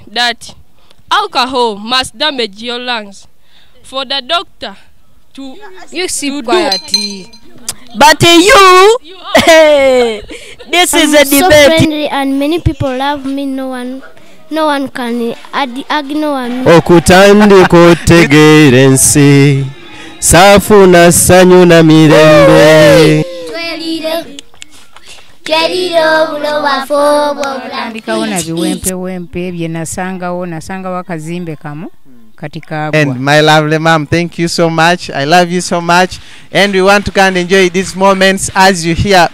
that alcohol must damage your lungs. For the doctor to quietly. But you this is a debate. So friendly and many people love me. No one can ignore me. Okutandika otegeerensi saafuna ssanyu na mirembe. Andikaona biwempe bye nasangawo akazimbe kamu katika agwa. And my lovely mom, thank you so much. I love you so much, and we want to go and enjoy these moments as you hear.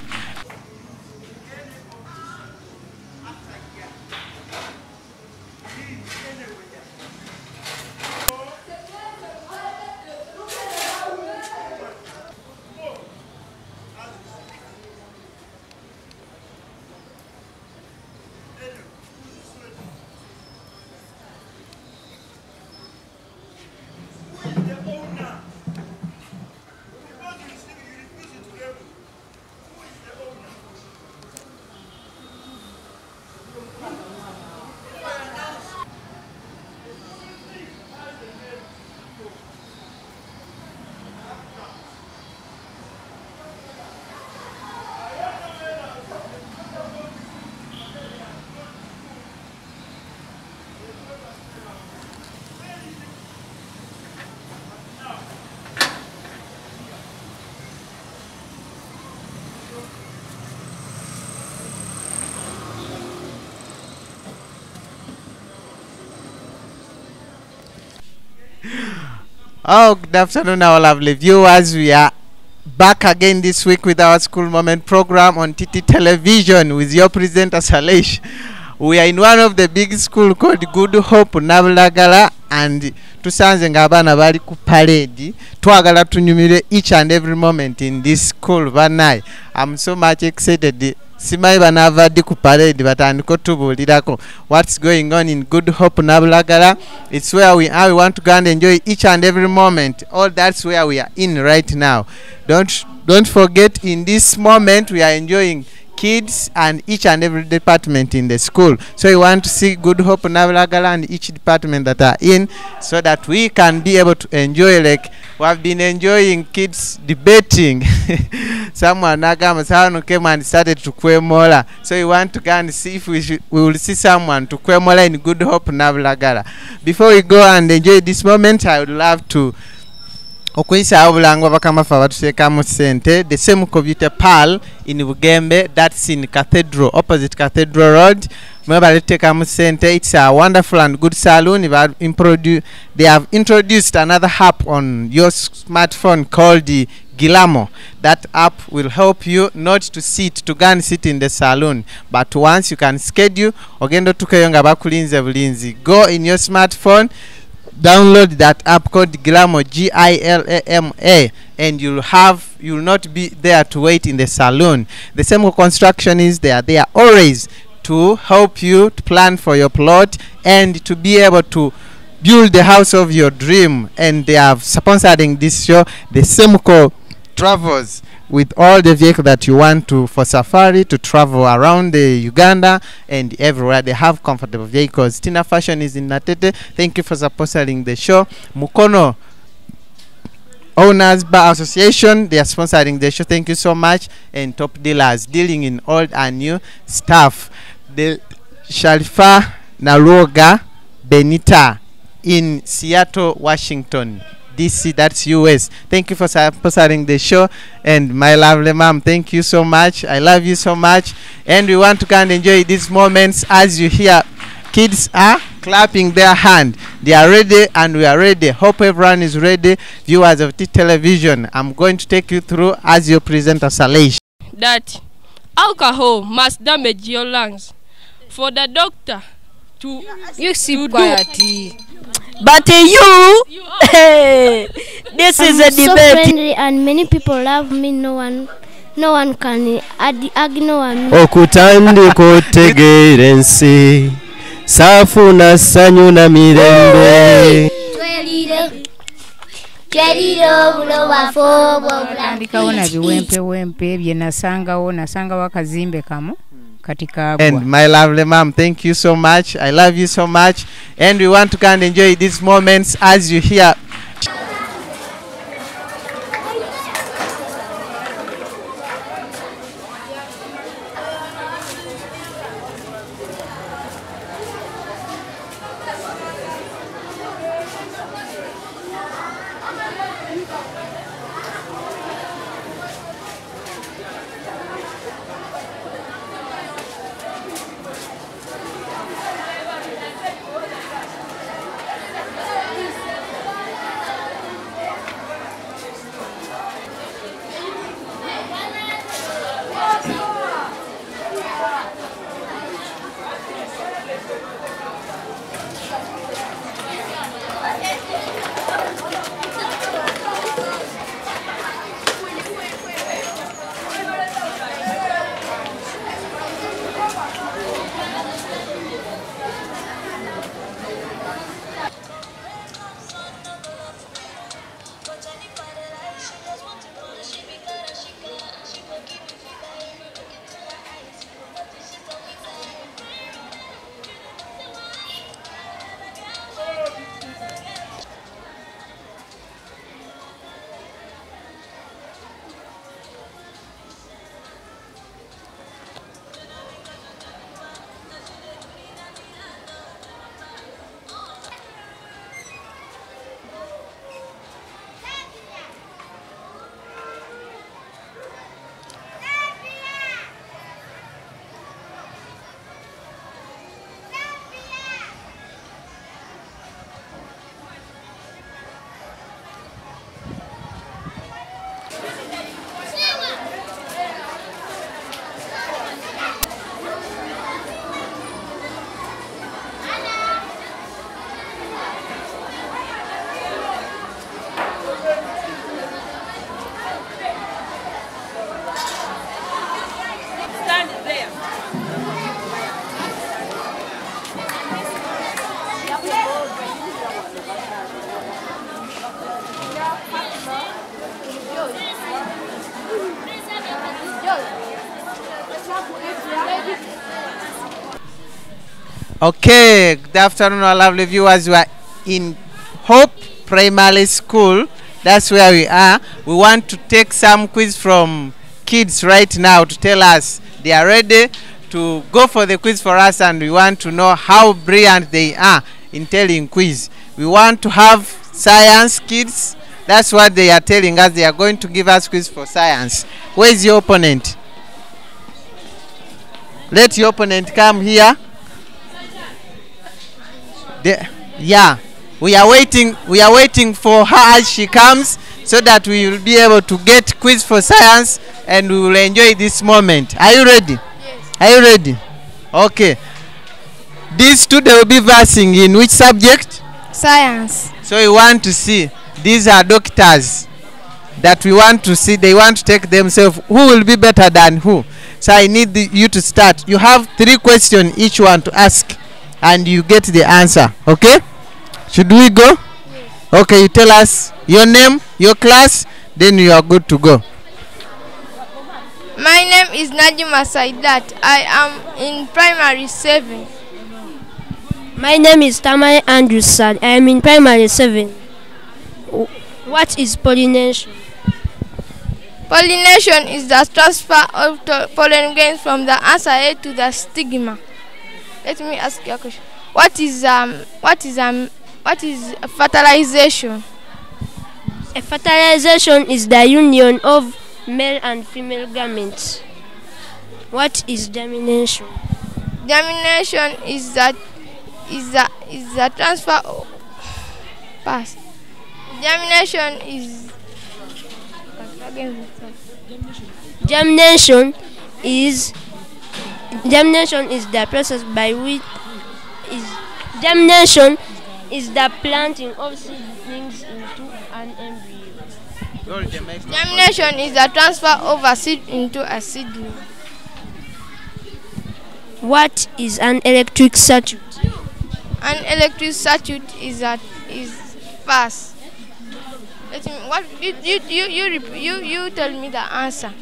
Oh, good afternoon, our lovely viewers. We are back again this week with our School Moment program on TT Television with your presenter Salehish. We are in one of the big school called Good Hope Nabulagala, and tusanze ngabana bali ku parade. Twagala tunyumire each and every moment in this school banai. I'm so much excited. Simai banava di ku parade batandiko tubulirako what's going on in Good Hope Nabulagala. It's where we are. We want to go and enjoy each and every moment. All that's where we are in right now. Don't forget, in this moment we are enjoying kids and each and every department in the school. So we want to see Good Hope Nabulagala and each department that are in, so that we can be able to enjoy, like we have been enjoying kids debating. Someone Nagama came and started to kwemola. So we want to go and see if we will see someone to kwemola in Good Hope Nabulagala. Before we go and enjoy this moment, I would love to okuyisa obulangwa bakamafa batuseka mu center the same computer pal in Bugembe, that's in Cathedral, opposite Cathedral Road. Center. It's a wonderful and good salon. They have introduced another app on your smartphone called the Gilamo. That app will help you not to go and sit in the salon, but once you can schedule ogendo tukeyonga bakulinze bulinzi. Go in your smartphone, download that app called Gilamo, Gilama, and you'll not be there to wait in the salon. The same construction is there. They are always to help you to plan for your plot and to be able to build the house of your dream. And they are sponsoring this show, the Semco Travels, with all the vehicles that you want to for safari to travel around the Uganda and everywhere. They have comfortable vehicles. Tina Fashion is in Natete. Thank you for sponsoring the show. Mukono Owners Bar Association, they are sponsoring the show. Thank you so much. And Top Dealers, dealing in old and new stuff. The Sharifa Naroga Benita in Seattle, Washington DC, that's US. Thank you for sponsoring the show. And my lovely mom, thank you so much. I love you so much. And we want to go and enjoy these moments as you hear kids are clapping their hand. They are ready and we are ready. Hope everyone is ready. Viewers of T Television, I'm going to take you through as your presenter Salehish. that alcohol must damage your lungs. For the doctor to quietly. But you this is a debate. So friendly and many people love me. No one can ignore me. Okutandika otegeerensi saafuna ssanyu na mirembe. Andikaona biwempe bye nasangawo akazimbe kamu katikagwa. And my lovely mom, thank you so much. I love you so much. And we want to come and enjoy these moments as you hear. Okay, good afternoon, our lovely viewers. We are in Hope Primary School. That's where we are. We want to take some quiz from kids right now to tell us they are ready to go for the quiz for us, and we want to know how brilliant they are in telling quiz. We want to have science kids. That's what they are telling us. They are going to give us quiz for science. Where is your opponent? Let your opponent come here. Yeah, we are waiting for her as she comes, so that we will be able to get quiz for science and we will enjoy this moment. Are you ready? Yes. Are you ready? Okay. These two, they will be versing in which subject? Science. So we want to see, these are doctors that we want to see. They want to take themselves, who will be better than who. So I need you to start. You have 3 questions each one to ask, and you get the answer. Okay? Should we go? Yes. Okay, you tell us your name, your class, then you are good to go. My name is Najima Saidat. I am in primary 7. My name is Tamai Andrewsad. I am in primary 7. What is pollination? Pollination is the transfer of pollen grains from the answer A to the stigma. Let me ask you a question. What is fertilization? A fertilization is the union of male and female gametes. What is germination? Germination is the transfer of pass. Germination is Germination is the process by which germination is the planting of seedlings into an embryo. Germination is the transfer of a seed into a seedling. What is an electric circuit? An electric circuit is pass. Let me, what you tell me the answer.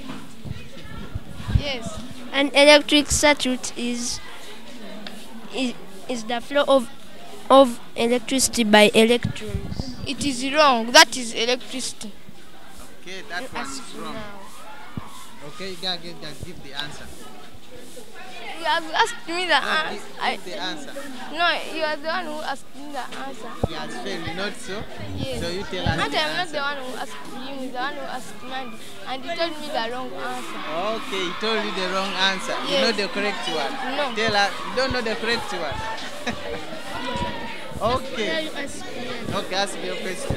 Yes. An electric circuit is the flow of electricity by electrons. It is wrong. That is electricity. Okay, that was wrong. Okay, give the answer. You have asked me the answer. Give the answer. No, you are the one who asked me the answer. He has failed, not so? Yes. So you tell us And the I'm not answer. the one who asked him, the one who asked Mandy. And he told me the wrong answer. Okay, he told you the wrong answer. You Yes. know the correct one. No. Tell us, you don't know the correct one. Okay. Okay, ask your question.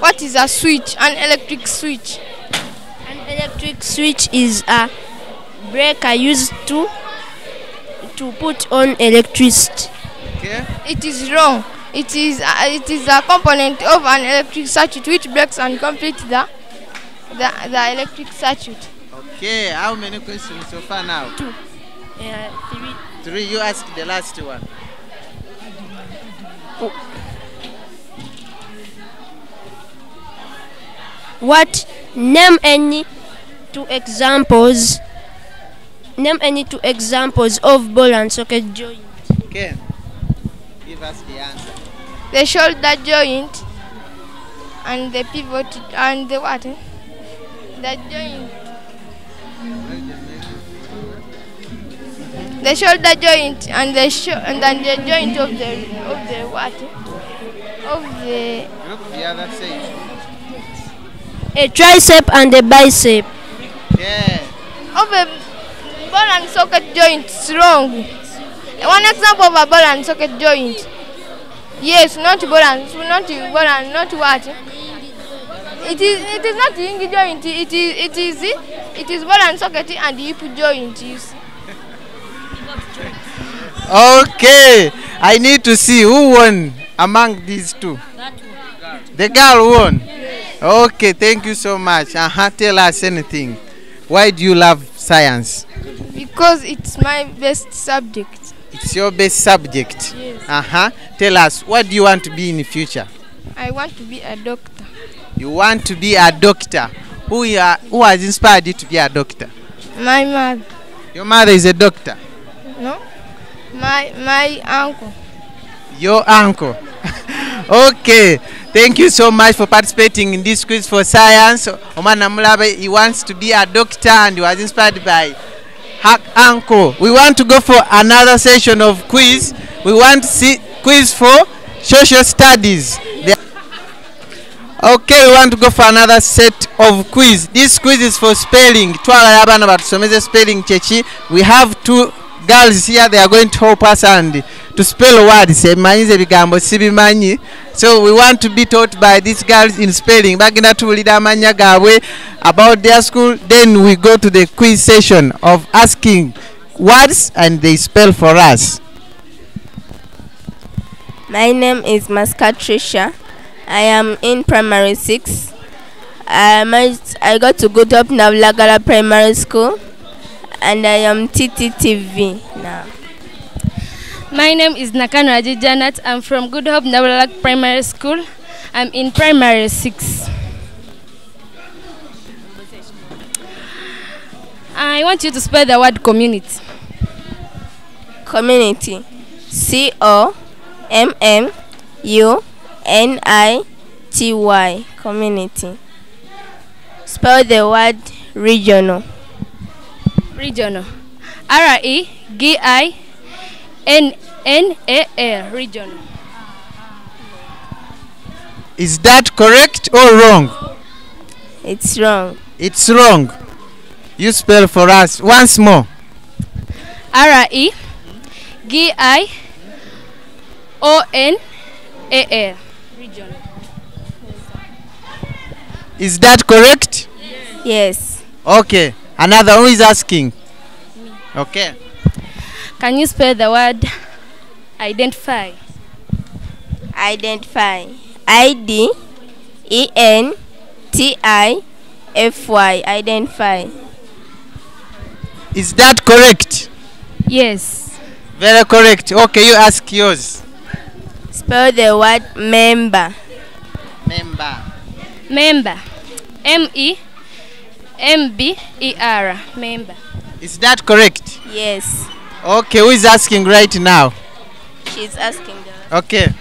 What is a switch? An electric switch. An electric switch is a breaker used to put on electricity. Okay. It is wrong. It is a component of an electric circuit which breaks and completes the electric circuit. Okay, how many questions so far now? 2. 3. 3. You ask the last one. What? Name any 2 examples. Name any 2 examples of ball and socket joint. Okay. Give us the answer. The shoulder joint and the pivot and the what? The joint. The shoulder joint and the joint of the what? Of the Look the other side. A tricep and a bicep. Yeah. of a ball and socket joint is wrong. One example of a ball and socket joint. Yes, not not what? It is not the hinge joint. It is ball and socket and hip joint. You see. Okay, I need to see who won among these 2. The girl won. Okay, thank you so much. Tell us anything. Why do you love science? Because it's my best subject. It's your best subject. Yes. Tell us, what do you want to be in the future? I want to be a doctor. You want to be a doctor. Who has inspired you to be a doctor? My mother. Your mother is a doctor. No? My uncle. Your uncle. Okay. Thank you so much for participating in this quiz for science. Oman Nabulagala, he wants to be a doctor and he was inspired by her uncle. We want to go for another session of quiz. We want to see quiz for social studies. Okay, we want to go for another set of quiz. This quiz is for spelling. Spelling chechi. We have 2 girls here. They are going to help us and to spell words. So we want to be taught by these girls in spelling. About their school. Then we go to the quiz session of asking words and they spell for us. My name is Trisha. I am in primary 6. I got to Good Hope Nabulagala Primary School, and I am TTTV now. My name is Nakano Janet. I'm from Good Hope Nabulagala Primary School. I'm in primary 6. I want you to spell the word community. Community. COMMUNITY. Community. Spell the word regional. Regional. REGINNAL. Regional. Is that correct or wrong? It's wrong. It's wrong. You spell for us once more. REGIONAL. Regional. Is that correct? Yes. Okay. Another who is asking. Okay. Can you spell the word identify? Identify. IDENTIFY. Identify. Is that correct? Yes. Very correct. Okay, you ask yours. Spell the word member. Member. Member. MEMBER. Member. Is that correct? Yes. Okay, who is asking right now? She's asking the Okay.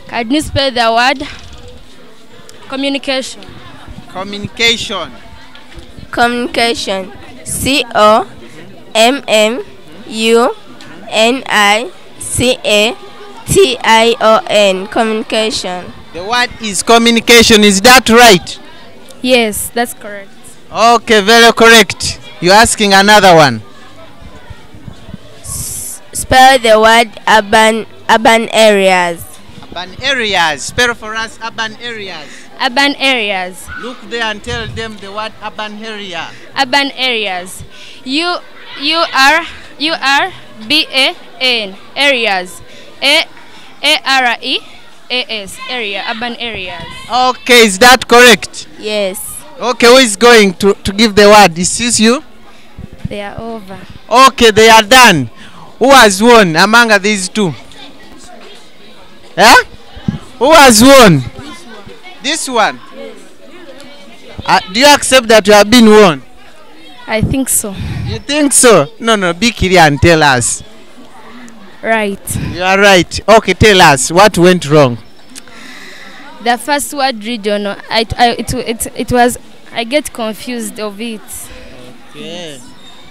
Can you spell the word communication? Communication. communication. COMMUNICATION. Communication. The word is communication. Is that right? Yes, that's correct. Okay, very correct. You're asking another one. Spell the word urban areas. Urban areas. Spell for us urban areas. Urban areas. Look there and tell them the word urban area. Urban areas. URBAN. Areas. AREAS. Area. Urban areas. Okay, is that correct? Yes. Okay, who is going to give the word? Is this you? They are over. Okay, they are done. Who has won among these two? Yeah? Who has won? This one. Do you accept that you have been won? I think so. You think so? No, be clear and tell us. Right. You are right. Okay, tell us what went wrong. The first word regional. It was. I get confused of it. Okay.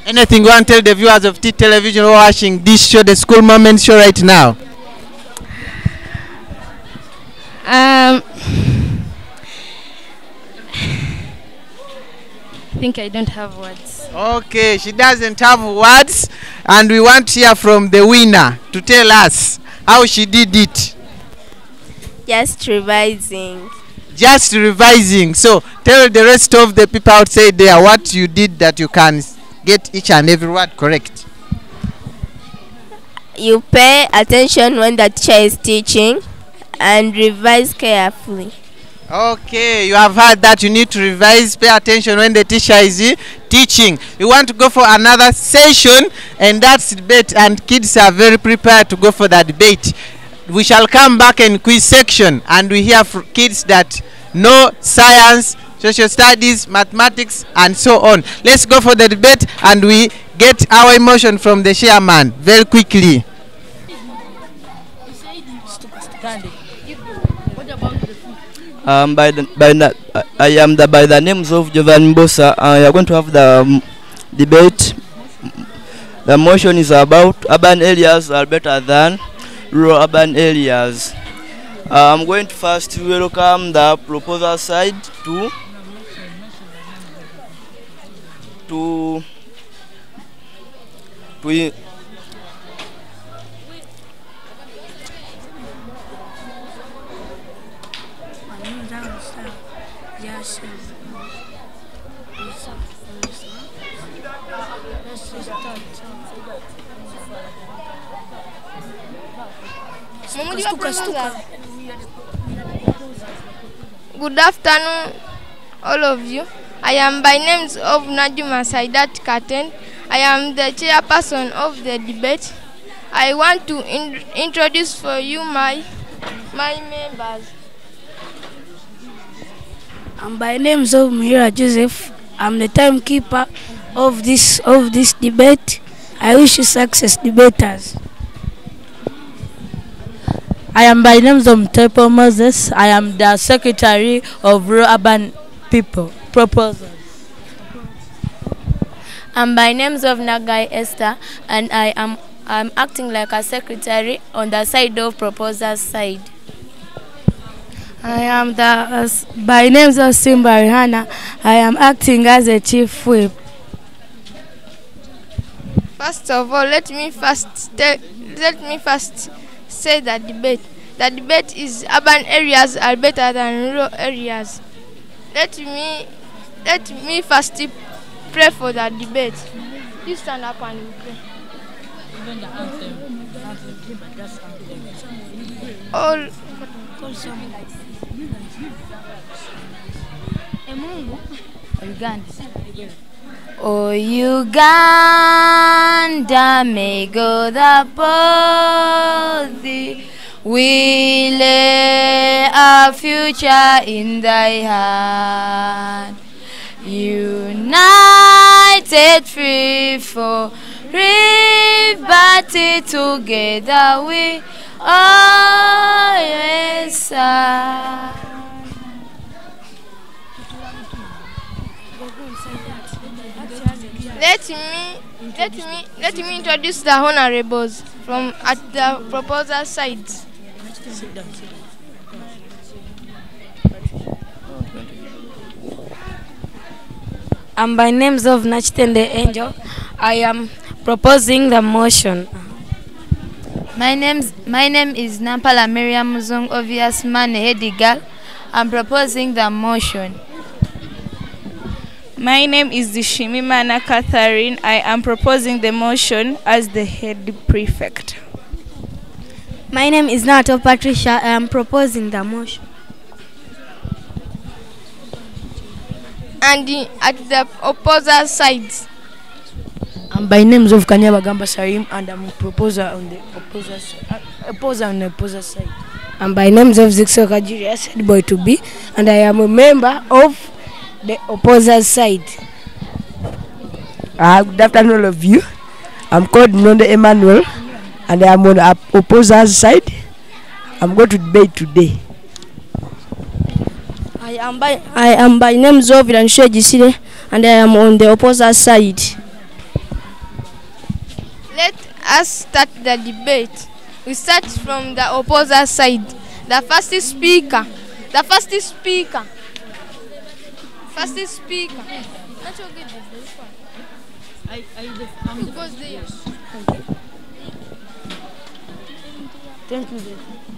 Anything you want to tell the viewers of T Television who are watching this show, the School Moment show right now? I think I don't have words. Okay, she doesn't have words, and we want to hear from the winner to tell us how she did it. Just revising. Just revising. So tell the rest of the people outside there what you did that you can get each and every word correct. You pay attention when the teacher is teaching and revise carefully. Okay, you have heard that you need to revise, pay attention when the teacher is teaching. You want to go for another session, and that's debate, and kids are very prepared to go for that debate. We shall come back in quiz section, and we hear from kids that know science, social studies, mathematics, and so on. Let's go for the debate, and we get our emotion from the chairman very quickly. I am by the names of Jovan Bosa. We are going to have the debate. The motion is about urban areas are better than rural urban areas. I'm going to first welcome the proposer side to Good afternoon, all of you. I am by names of Najuma Saidat Katen. I am the chairperson of the debate. I want to introduce for you my members. I'm by names of Mira Joseph. I'm the timekeeper of this debate. I wish you success, debaters. I am by names of Tepo Moses. I am the secretary of Rural Urban People Proposals. I'm by names of Nagai Esther, and I'm acting like a secretary on the side of proposals side. I am by names of Simba Rihanna. I am acting as a chief whip. First of all, let me first say the debate. The debate is urban areas are better than rural areas. Let me first pray for the debate. You stand up and we pray. All Oh Uganda, may go the body. We lay our future in thy hand. Unite set free for liberty together we always are. Let me introduce the honorables from at the proposal side. By names of Nachitende Angel, I am proposing the motion. My name is Nampala Miriam Muzung Obvious Mane Hedigal. I'm proposing the motion. My name is Dishimimana Catherine. I am proposing the motion as the head prefect. My name is Nato Patricia. I am proposing the motion. And at the opposer sides. By names of Kanyabagamba Sarim, and I'm a proposer on the opposer side. And by names of Zixo Kajiri, said boy to be, and I am a member of the opposer side. Good afternoon, all of you. I'm called Nonde Emmanuel, and I am on the opposer's side. I'm going to debate today. I am by name Zovid and Shejisire, and I am on the opposer side. Let us start the debate. We start from the opposer side. The first speaker.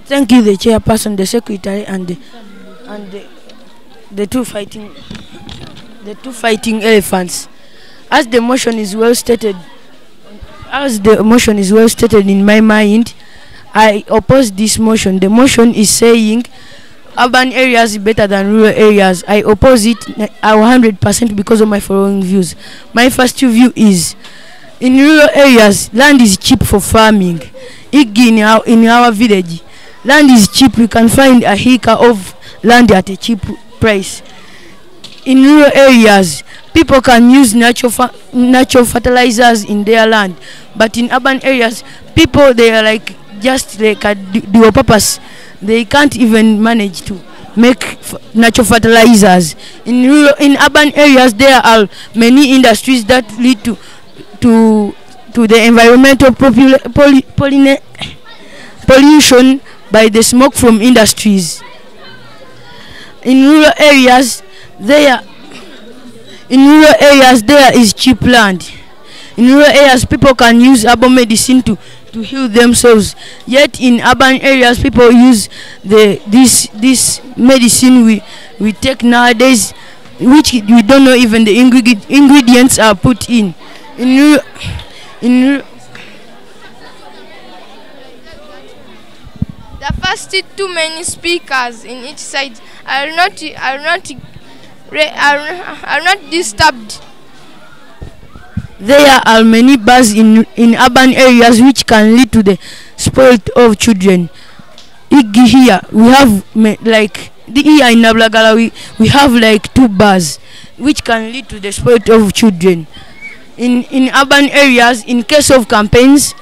Thank you, the chairperson, the secretary, and the two fighting elephants. As the motion is well stated in my mind, I oppose this motion. The motion is saying urban areas better than rural areas. I oppose it 100% because of my following views. My first view is, in rural areas, land is cheap for farming. In our village, land is cheap. We can find a acre of land at a cheap price. In rural areas, people can use natural fertilizers in their land, but in urban areas, people, they are like just like a dual purpose. They can't even manage to make natural fertilizers. In urban areas, there are many industries that lead to the environmental pollution by the smoke from industries. In rural areas, there is cheap land. In rural areas, people can use herbal medicine to heal themselves. Yet in urban areas, people use this medicine we take nowadays, which we don't know even the ingredients are put in. The first too many speakers in each side are not disturbed. There are many bars in urban areas which can lead to the spoiled of children. Here we have here in Nabulagala we have like 2 bars which can lead to the spoiled of children. In urban areas, in case of campaigns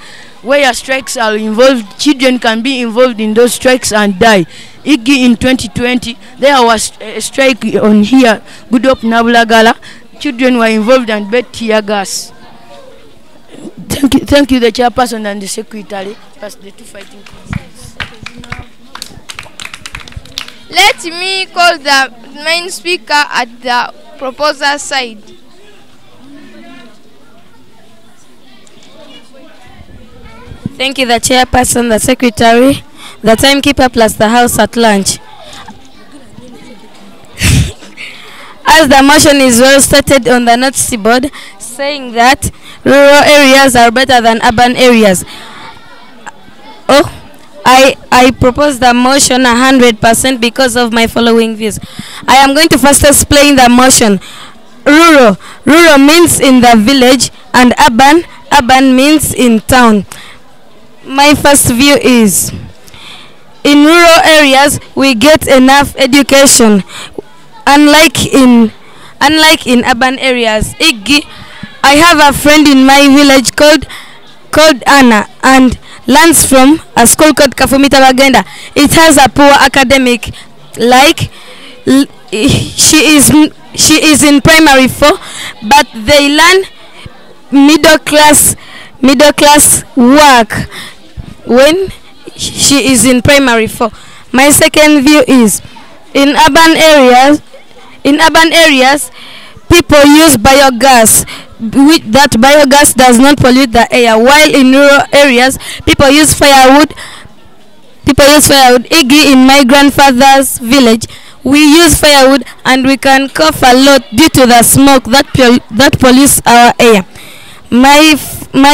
where strikes are involved, children can be involved in those strikes and die. In 2020, there was a strike on here, Good Hope Nabulagala. Children were involved and bet tear gas. Thank you, the chairperson and the secretary, plus the two fighting councils. Let me call the main speaker at the proposer side. Thank you, the chairperson, the secretary, the timekeeper, plus the house at large. As the motion is well stated on the notice board, saying that rural areas are better than urban areas. I propose the motion 100% because of my following views. I am going to first explain the motion. Rural means in the village, and urban means in town. My first view is, in rural areas we get enough education, unlike in urban areas. I have a friend in my village called Anna and learns from a school called Kafumita Uganda. It has a poor academic, like she is in primary 4, but they learn middle class work when she is in primary 4. My second view is in urban areas people use biogas. That biogas does not pollute the air, while in rural areas people use firewood. Iggy, in my grandfather's village, we use firewood and we can cough a lot due to the smoke that pollutes our air. My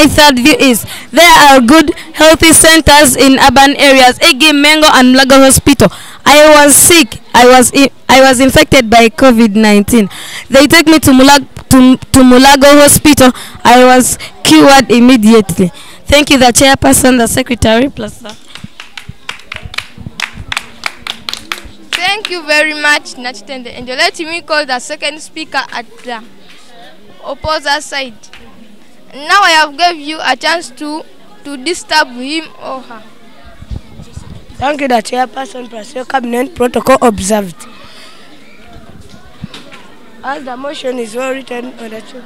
third view is there are good healthy centers in urban areas. Iggy, Mengo and Mulago Hospital. I was sick. I was infected by COVID-19. They take me to Mulago Hospital. I was cured immediately. Thank you, the chairperson, the secretary, plus the... Thank you very much, Nachitende. And let me call the second speaker at the opposite side. Now I have gave you a chance to disturb him or her. Thank you, the chairperson, plus your cabinet protocol observed. As the motion is well written on the chair,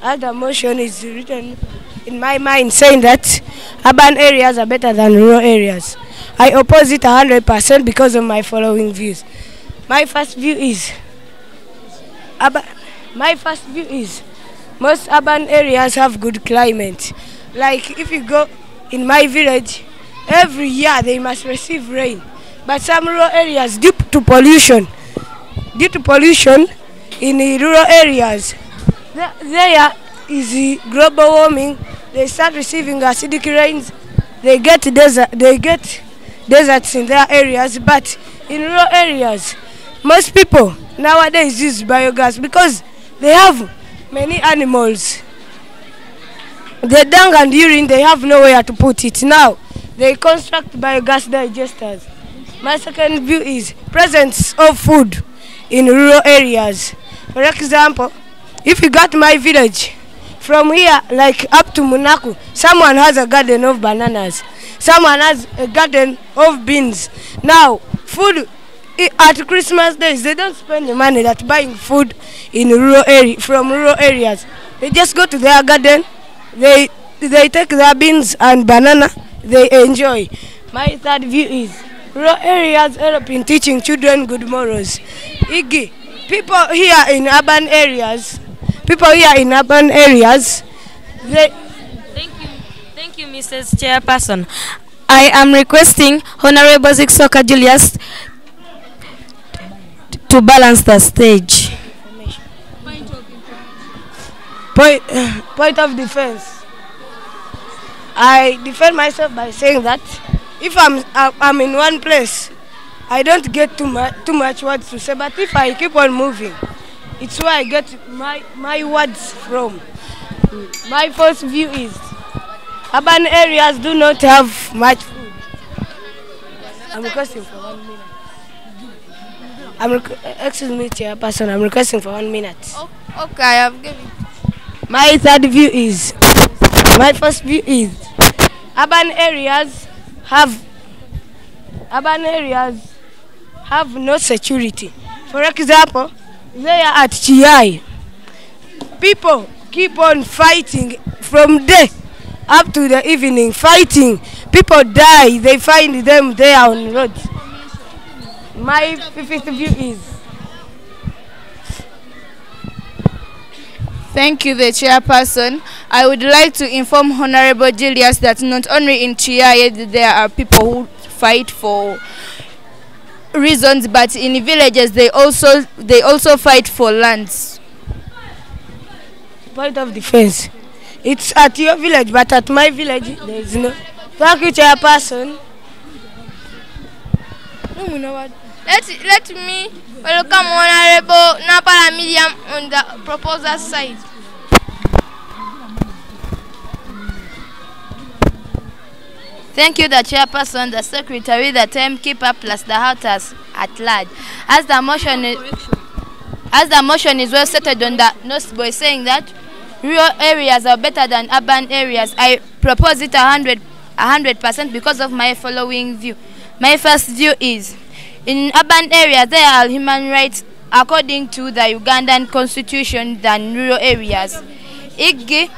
as the motion is written in my mind, saying that urban areas are better than rural areas, I oppose it 100% because of my following views. My first view is most urban areas have good climate. Like if you go in my village, every year they must receive rain. But some rural areas, due to pollution in the rural areas, there is global warming. They start receiving acidic rains. They get deserts in their areas. But in rural areas, most people nowadays use biogas because they have many animals. The dung and urine, they have nowhere to put it. Now, they construct biogas digesters. My second view is presence of food in rural areas. For example, if you got my village, from here, like up to Munaku, someone has a garden of bananas. Someone has a garden of beans. Now, food at Christmas days, they don't spend the money that buying food in from rural areas. They just go to their garden, they take their beans and banana, they enjoy. My third view is rural areas help in teaching children good morals. Iggy, people here in urban areas, they... Thank you, Mrs. Chairperson. I am requesting Honorable Ziksoka Julius to balance the stage. Point of defense. I defend myself by saying that if I'm in one place, I don't get too much words to say. But if I keep on moving, it's where I get my words from. My first view is urban areas do not have much food. I'm requesting for 1 minute. Excuse me, Chairperson. I'm requesting for 1 minute. Okay, I have given. My first view is urban areas have no security. For example, there at Chiai, people keep on fighting from day up to the evening, fighting. People die, they find them there on the road. My fifth view is... Thank you, the chairperson. I would like to inform Honorable Julius that not only in Chiaye there are people who fight for reasons, but in villages they also fight for lands. Point of defense. It's at your village, but at my village there is no. Thank you, Chairperson. Let me welcome Honorable Napala Medium on the proposer side. Thank you, the chairperson, the secretary, the timekeeper, plus the holders at large. As the motion is well stated on the notes by saying that rural areas are better than urban areas. I propose it 100% because of my following view. My first view is, in urban areas there are human rights according to the Ugandan constitution than rural areas. Iggy.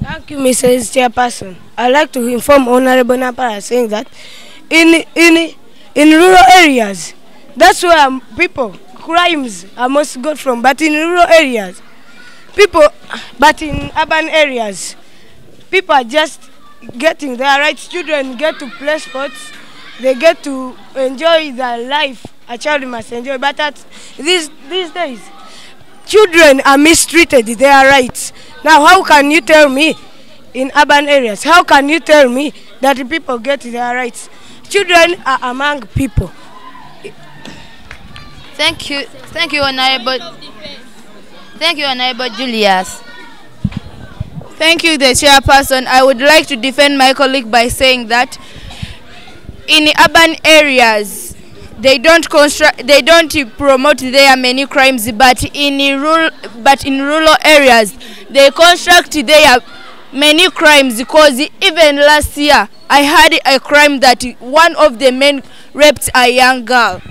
Thank you, Mrs. Chairperson. I'd like to inform Honorable Napara saying that in rural areas, that's where crimes are most got from. But in rural areas, but in urban areas, people are just getting their rights. Children get to play sports. They get to enjoy their life. A child must enjoy. But these days, children are mistreated their rights. Now, how can you tell me in urban areas? How can you tell me that people get their rights? Children are among people. Thank you, Honorable. Thank you, Honorable Julius. Thank you, the chairperson. I would like to defend my colleague by saying that in urban areas, they don't promote their many crimes, but in rural areas, they construct their many crimes, because even last year I had a crime that one of the men raped a young girl.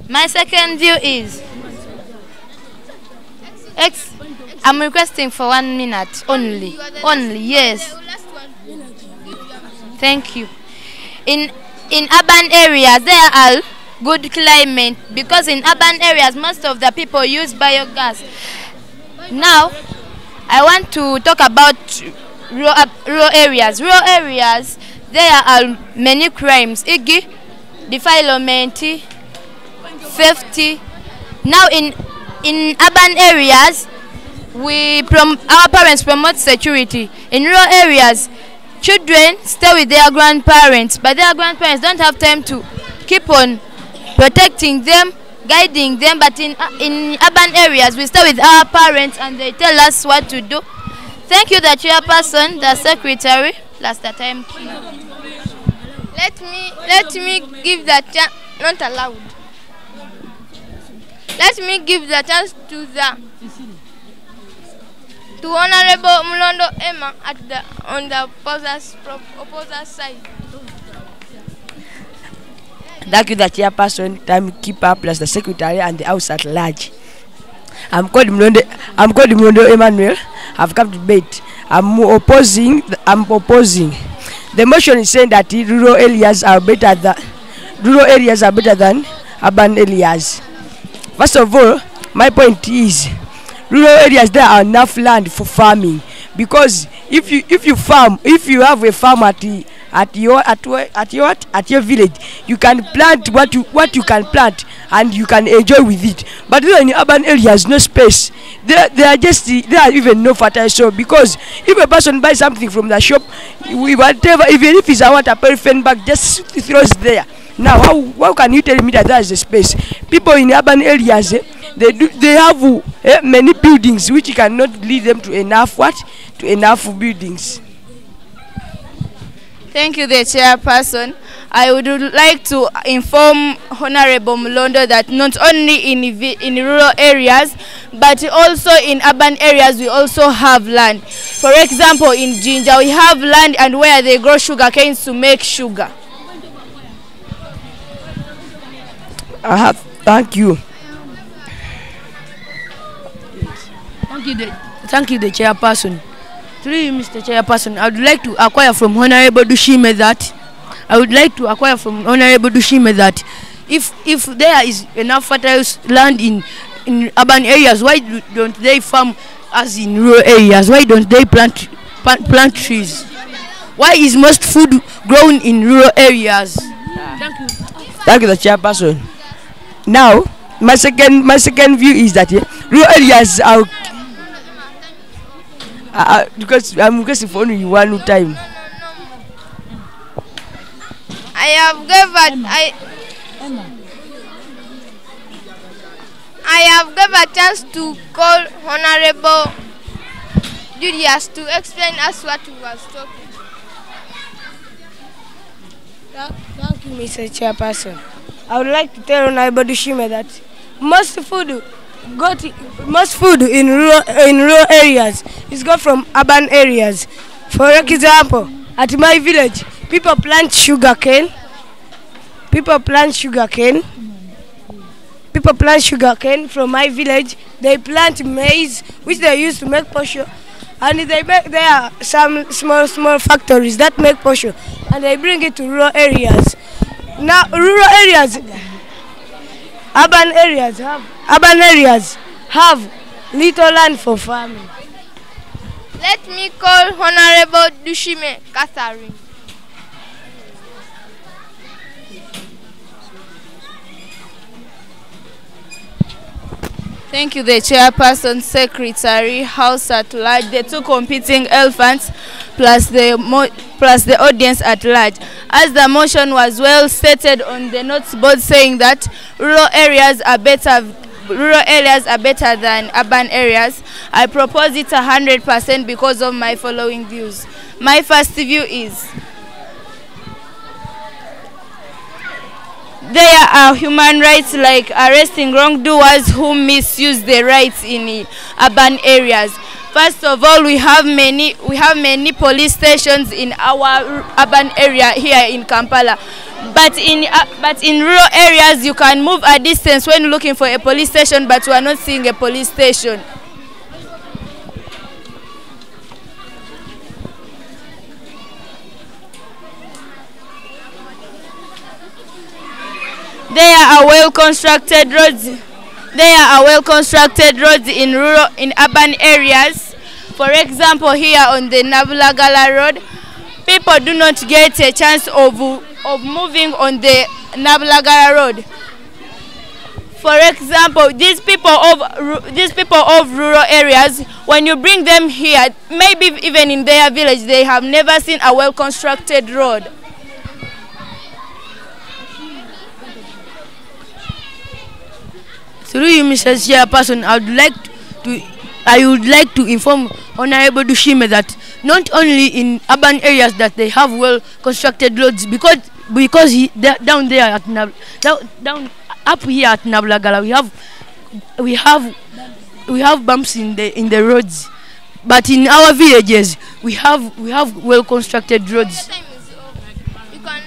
My second view is, I'm requesting for 1 minute only. Yes. Thank you. In urban areas there are good climate, because in urban areas most of the people use biogas. Now I want to talk about rural areas. Rural areas there are many crimes, defilement, theft. Now in urban areas our parents promote security. In rural areas children stay with their grandparents, but their grandparents don't have time to keep on protecting them, guiding them. But in urban areas we stay with our parents and they tell us what to do. Thank you, the chairperson, the secretary. Last time. Let me give the chance. Not allowed. Let me give the chance to Honorable Mulondo Emma on the opposer side. Thank you, the chairperson, timekeeper, plus the secretary and the house at large. I'm called Mulondo Emmanuel. I've come to debate. I'm opposing. The motion is saying that rural areas are better than urban areas. First of all, my point is, rural areas there are enough land for farming, because if you have a farm at your village, you can plant what you can plant and you can enjoy with it. But in urban areas, no space. There are even no fertile soil, because if a person buys something from the shop, whatever, even if it's a water purification bag, just throws there. Now, how can you tell me that there is a space? People in urban areas, they have many buildings which cannot lead them to enough buildings. Thank you, the chairperson. I would like to inform Honorable Mulondo that not only in rural areas, but also in urban areas we also have land. For example, in Jinja we have land and where they grow sugar canes to make sugar. Thank you. Thank you, the chairperson. Through you, Mr. Chairperson, I would like to acquire from Honorable Dushime that if there is enough fertile land in urban areas, why don't they farm as in rural areas? Why don't they plant trees? Why is most food grown in rural areas? Thank you. Thank you, the chairperson. Now, my second view is that rural areas are because I'm requesting for only one time. I have given a chance to call Honorable Julius to explain us what he was talking. Thank you, Mr. Chairperson. I would like to tell Honorable Dushime that most food in rural areas is got from urban areas. For example, at my village, people plant sugar cane. People plant sugar cane from my village. They plant maize, which they use to make posho, and there are some small factories that make posho, and they bring it to rural areas. Now, urban areas have little land for farming. Let me call Honorable Dushime Catherine. Thank you, the chairperson, secretary, house at large, the two competing elephants, plus the audience at large. As the motion was well stated on the notes board, saying that rural areas are better than urban areas, I propose it 100% because of my following views. My first view is there are human rights, like arresting wrongdoers who misuse the rights in urban areas. First of all, we have many police stations in our urban area here in Kampala. But in rural areas, you can move a distance when looking for a police station, but you are not seeing a police station. There are well-constructed roads. In urban areas. For example, here on the Nabulagala road, people do not get a chance of moving on the Nabulagala road. For example, these people of rural areas, when you bring them here, maybe even in their village, they have never seen a well-constructed road. Through you, Mr. Chairperson, I would like to inform Honorable Dushime that not only in urban areas that they have well-constructed roads, because down there at up here at Nabulagala we have bumps in the roads, but in our villages we have well-constructed roads. You can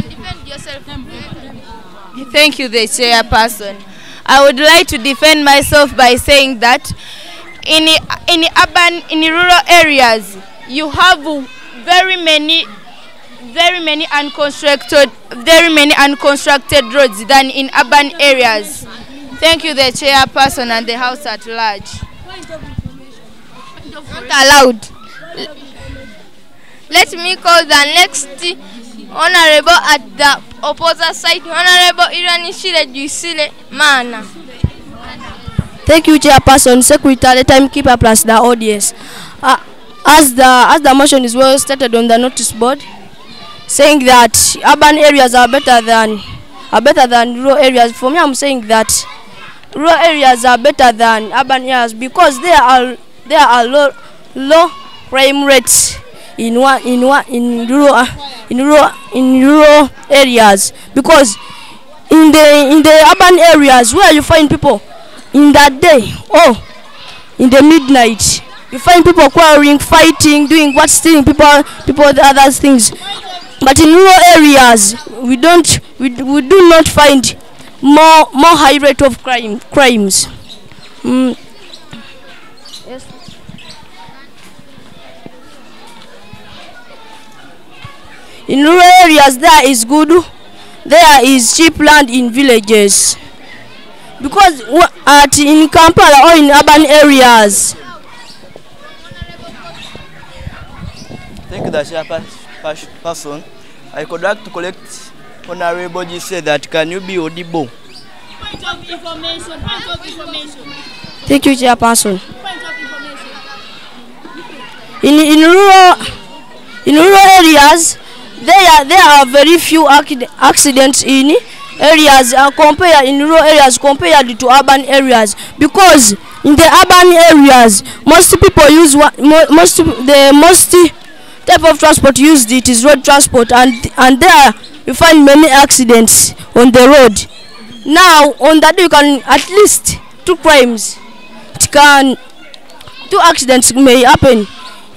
defend yourself. Thank you, the chairperson. I would like to defend myself by saying that in rural areas, you have very many unconstructed roads than in urban areas. Thank you, the chairperson and the house at large. Not allowed. Let me call the next honorable at the opposite side, Honorable Iranishile Jusile Mana. Thank you, chairperson, secretary, timekeeper, plus the audience. As the motion is well stated on the notice board, saying that urban areas are better than rural areas. For me, I'm saying that rural areas are better than urban areas because there are low crime rates in rural areas, because in the urban areas where you find people in that day or in the midnight, you find people quarreling, fighting, doing what, stealing people other things. But in rural areas we do not find more high rate of crimes. Yes. In rural areas there is cheap land in villages, because in Kampala or in urban areas. Thank you, the chairperson. I could like to collect Honorable G said that can you be audible? Point of information. Thank you, chairperson. Point of information. In rural areas, there are very few accidents in areas in rural areas compared to urban areas, because in the urban areas most people use most type of transport used it is road transport, and there you find many accidents on the road. Now on that day you can at least 2 crimes. It can 2 accidents may happen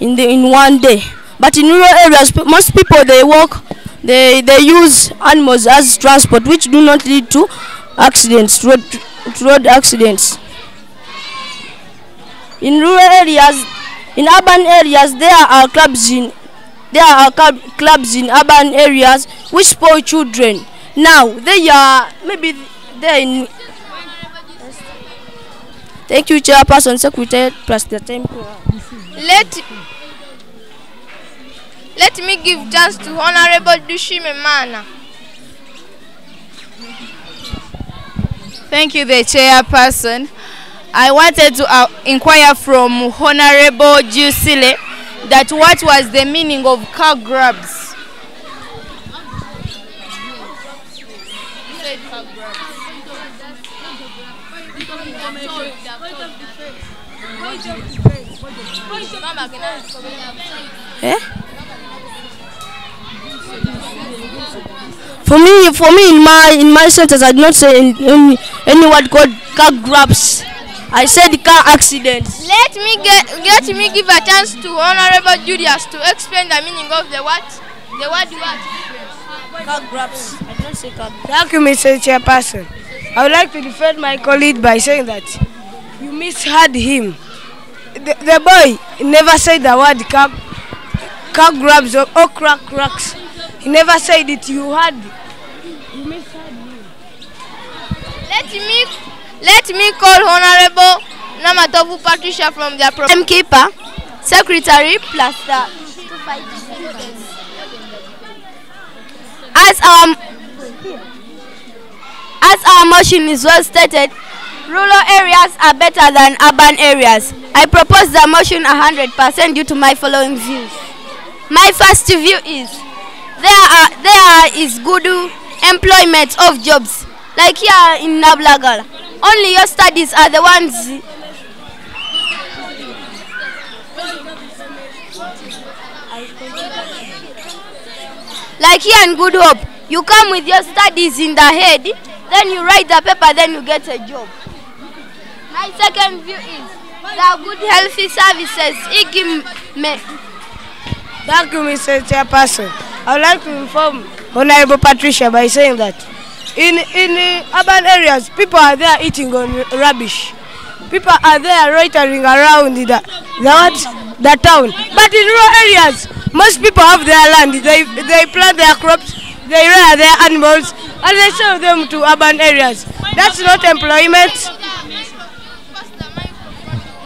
in one day. But in rural areas, most people they walk, they use animals as transport, which do not lead to accidents, road accidents. In rural areas, in urban areas, there are clubs in urban areas which spoil children. Now they are maybe they in. Thank you, Chairperson, Secretary, plus the time. Let me give chance to Honorable Dushime Mana. Thank you, the Chairperson. I wanted to inquire from Honorable Jusile that what was the meaning of car grabs? Eh? For me, in my sentence, I did not say any word called car grabs. I said car accidents. Let me give a chance to Honorable Julius to explain the meaning of the what? The word what? Car grabs. I did not say car grabs. Thank you, Mr. Chairperson. I would like to defend my colleague by saying that you misheard him. The boy never said the word car grabs or cracks. He never said it. You heard. You misheard him. Let me call Honorable Namatovu Patricia from the timekeeper, secretary, plus the as our motion is well stated, rural areas are better than urban areas. I propose the motion 100% due to my following views. My first view is there is good employment of jobs, like here in Nabulagala. Only your studies are the ones. Like here in Good Hope, you come with your studies in the head, then you write the paper, then you get a job. My second view is the good healthy services. Thank you, Mr. Chairperson. I would like to inform Honorable Patricia by saying that in urban areas, people are there eating on rubbish. People are there loitering around the town. But in rural areas, most people have their land. They plant their crops, they rear their animals, and they sell them to urban areas. That's not employment.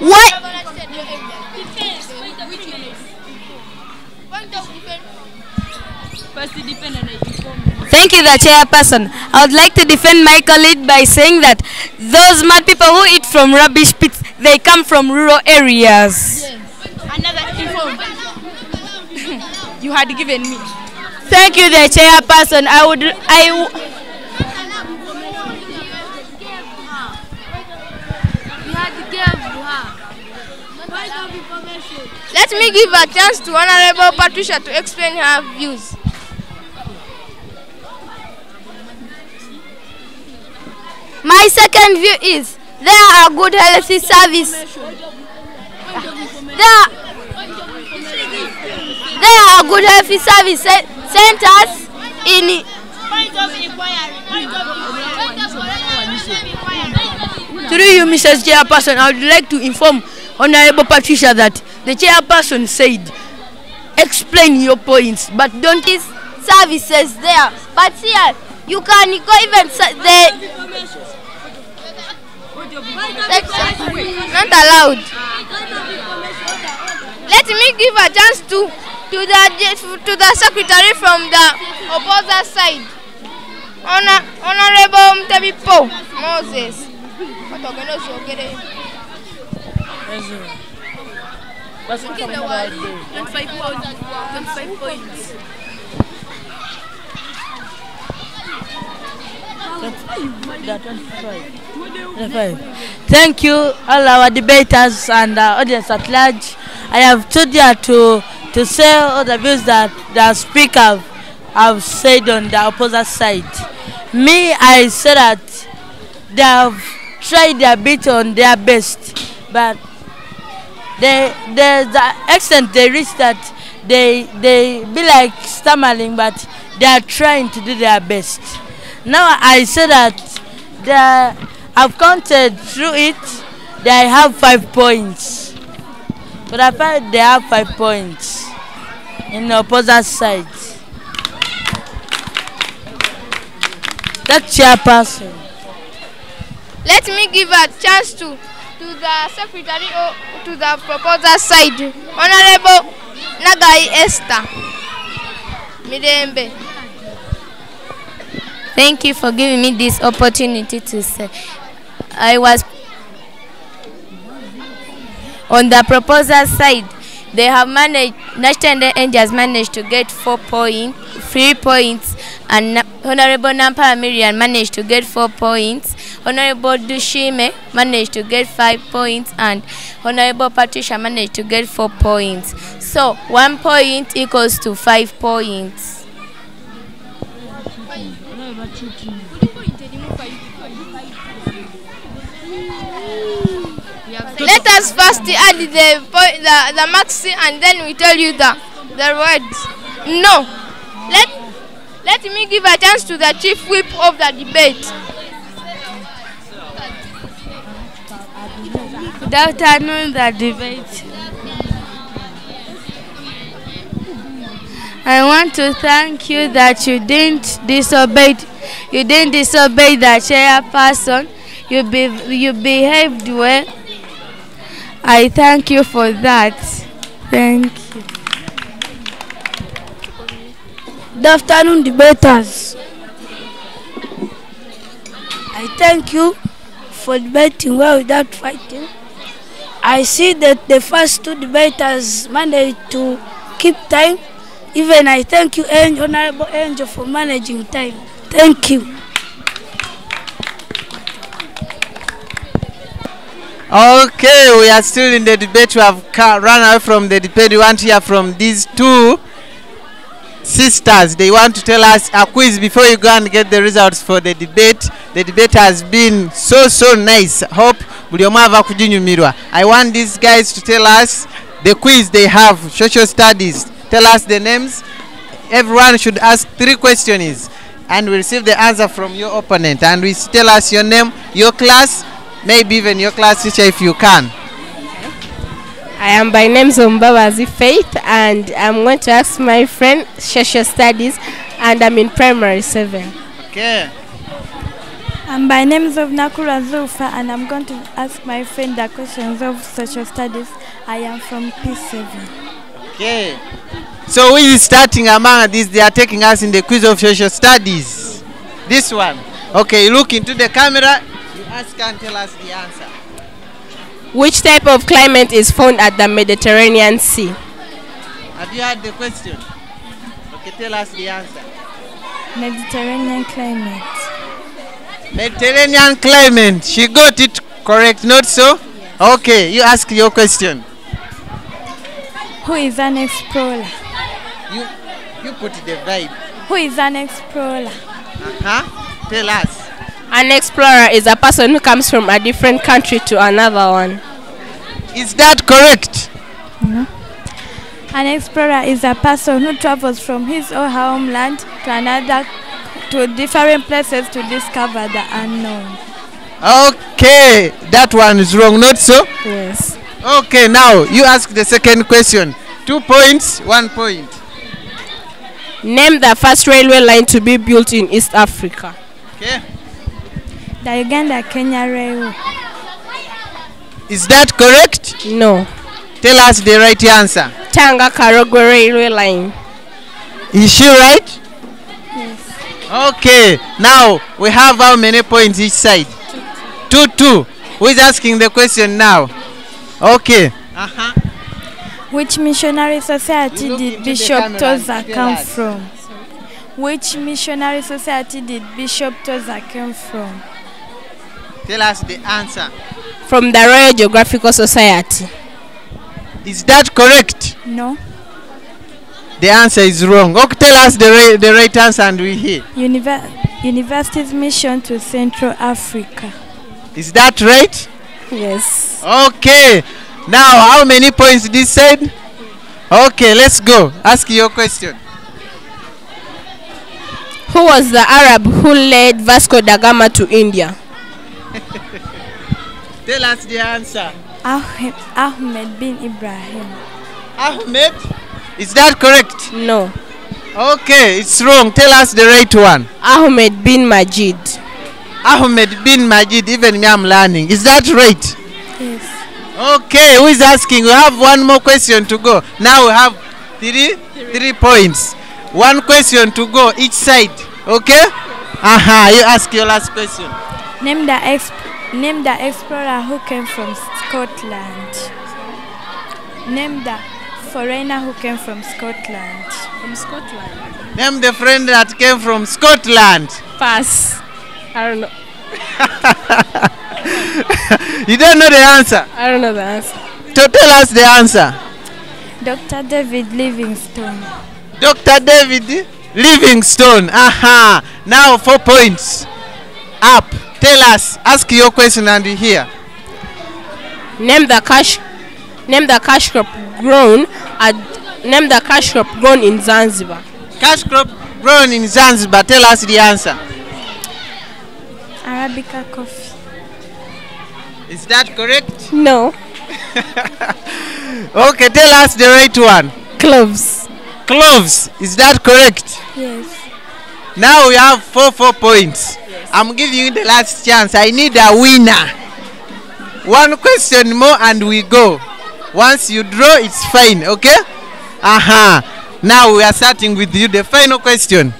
What? Thank you, the chairperson. I would like to defend my colleague by saying that those mad people who eat from rubbish pits, they come from rural areas. Yes. Another inform. You had given me. Thank you, the chairperson. Let me give a chance to Honorable Patricia to explain her views. My second view is there are good healthy service. There are good healthy service centers in. Through you, Mrs. Chairperson, I would like to inform Honorable Patricia that the chairperson said, explain your points, but don't. These services there, but here you can go even not allowed. Let me give a chance to the secretary from the opposite side, Honorable Mtabipo Moses. Thank you, all our debaters and audience at large. I have told you to say all the views that the speaker have said on the opposite side. Me, I say that they have tried their bit on their best, but the extent they reach that they be like stammering, but they are trying to do their best. Now I say that I've counted through it, they have 5 points. But I find they have 5 points in the opposite side. That chairperson. Let me give a chance to the secretary or to the proposer side. Honorable Nagai Esther Mirembe. Thank you for giving me this opportunity to say. I was on the proposer side. They have managed, National Angels managed to get 3 points, and Honorable Nampala Miriam managed to get 4 points. Honorable Dushime managed to get 5 points, and Honorable Patricia managed to get 4 points. So 1 point equals to 5 points. Let us first add the marks and then we tell you the words. No. Let me give a chance to the chief whip of the debate. Good afternoon, the debate. I want to thank you that you didn't disobey. You didn't disobey the chairperson. You behaved well. I thank you for that. Thank you. Good afternoon, debaters. I thank you for debating well without fighting. I see that the first 2 debaters managed to keep time. Even I thank you, Honorable Angel, for managing time. Thank you. Okay, we are still in the debate. We have run away from the debate. We want to hear from these 2 sisters. They want to tell us a quiz before you go and get the results for the debate. The debate has been so nice. Hope I want these guys to tell us the quiz they have, social studies. Tell us the names. Everyone should ask 3 questions and we receive the answer from your opponent. And we tell us your name, your class, maybe even your class teacher if you can. I am by name Zombawazi Faith, and I'm going to ask my friend social studies, and I'm in primary 7. Okay. I'm by name of Nakura Zulfa, and I'm going to ask my friend the questions of social studies. I am from P7. Okay. So we is starting among these. They are taking us in the quiz of social studies. This one. Okay, look into the camera. You ask and tell us the answer. Which type of climate is found at the Mediterranean Sea? Have you heard the question? Okay, tell us the answer. Mediterranean climate. Mediterranean climate. She got it correct, not so? Okay, you ask your question. Who is an explorer? You put the vibe. Who is an explorer? Tell us. An explorer is a person who comes from a different country to another one. Is that correct? No. An explorer is a person who travels from his or her homeland to different places to discover the unknown. Okay, that one is wrong, not so? Yes. Okay, now you ask the second question. 2 points, 1 point. Name the first railway line to be built in East Africa. Okay. The Uganda-Kenya Railway. Is that correct? No. Tell us the right answer. Tanga Karogwe Railway Line. Is she right? Yes. Okay, now we have how many points each side? 2. Who is asking the question now? Okay. Which missionary society did Bishop Toza come from? Which missionary society did Bishop Toza come from? Tell us the answer. From the Royal Geographical Society. Is that correct? No. The answer is wrong. Okay, tell us the right answer and we hear. University's mission to Central Africa. Is that right? Yes. Okay. Now, how many points this said? Okay, let's go. Ask your question. Who was the Arab who led Vasco da Gama to India? Tell us the answer. Ahmed bin Ibrahim. Ahmed? Is that correct? No. Okay, it's wrong. Tell us the right one. Ahmed bin Majid. Ahmed bin Majid, even me I'm learning. Is that right? Yes. Okay, who is asking? We have one more question to go. Now we have three points. One question to go each side. Okay? You ask your last question. Name the explorer who came from Scotland. Name the foreigner who came from Scotland. From Scotland. Name the friend that came from Scotland. Pass. I don't know. You don't know the answer? I don't know the answer. So tell us the answer. Dr. David Livingstone. Dr. David Livingstone. Now 4 points. Up. Tell us. Ask your question and we hear. Name the cash crop grown in Zanzibar. Cash crop grown in Zanzibar. Tell us the answer. Arabica coffee. Is that correct? No. Okay, tell us the right one. Cloves. Cloves. Is that correct? Yes. Now we have 4 points. Yes. I'm giving you the last chance. I need a winner. One question more and we go. Once you draw, it's fine, okay? Now we are starting with you. The final question.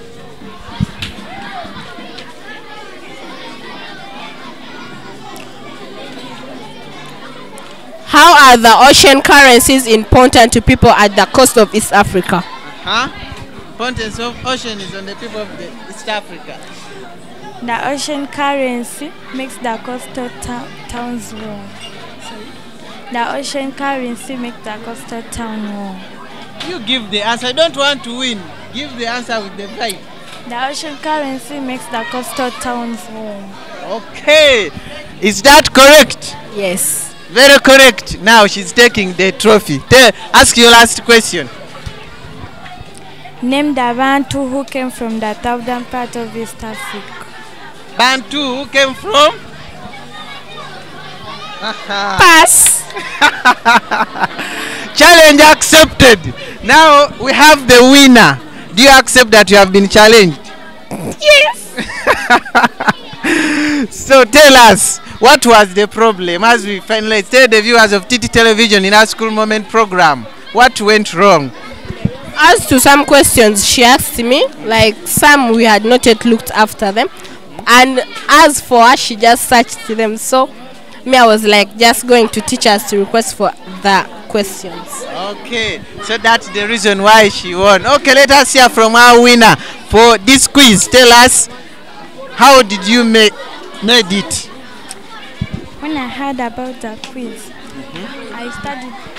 How are the ocean currencies important to people at the coast of East Africa? Importance of ocean is on the people of the East Africa. The ocean currency makes the coastal towns warm. The ocean currency makes the coastal town warm. You give the answer. I don't want to win. Give the answer with the vibe. The ocean currency makes the coastal towns warm. Okay. Is that correct? Yes. Very correct. Now she's taking the trophy. Ask your last question. Name the Bantu who came from the southern part of East Africa. Bantu who came from? Pass. Challenge accepted. Now we have the winner. Do you accept that you have been challenged? Yes. So tell us, what was the problem as we finally tell the viewers of TT Television in our School Moment program? What went wrong? As to some questions she asked me, like some we had not yet looked after them, and as for her, she just searched them. So me, I was like just going to teachers to request for the questions. Okay, so that's the reason why she won. Okay, let us hear from our winner for this quiz. Tell us, how did you made it? When I heard about the quiz,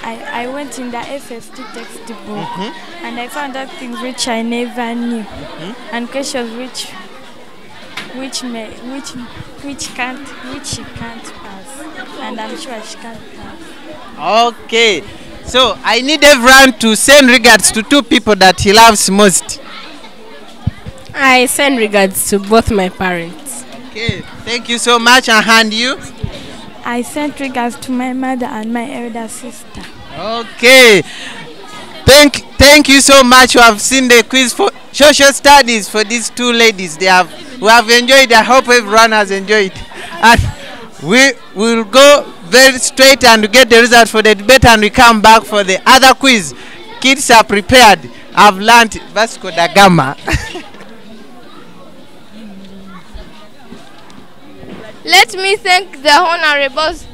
I went in the SST textbook and I found out things which I never knew and questions which she can't pass, and I'm sure she can't pass. Okay, so I need everyone to send regards to 2 people that he loves most. I send regards to both my parents. Okay, thank you so much. And you? I sent regards to my mother and my elder sister. Okay, thank you so much. You have seen the quiz for social studies for these 2 ladies. We have enjoyed. I hope everyone has enjoyed. And we will go very straight and get the result for the debate, and we come back for the other quiz. Kids are prepared. I've learned Vasco da Gama. Let me thank the honorables,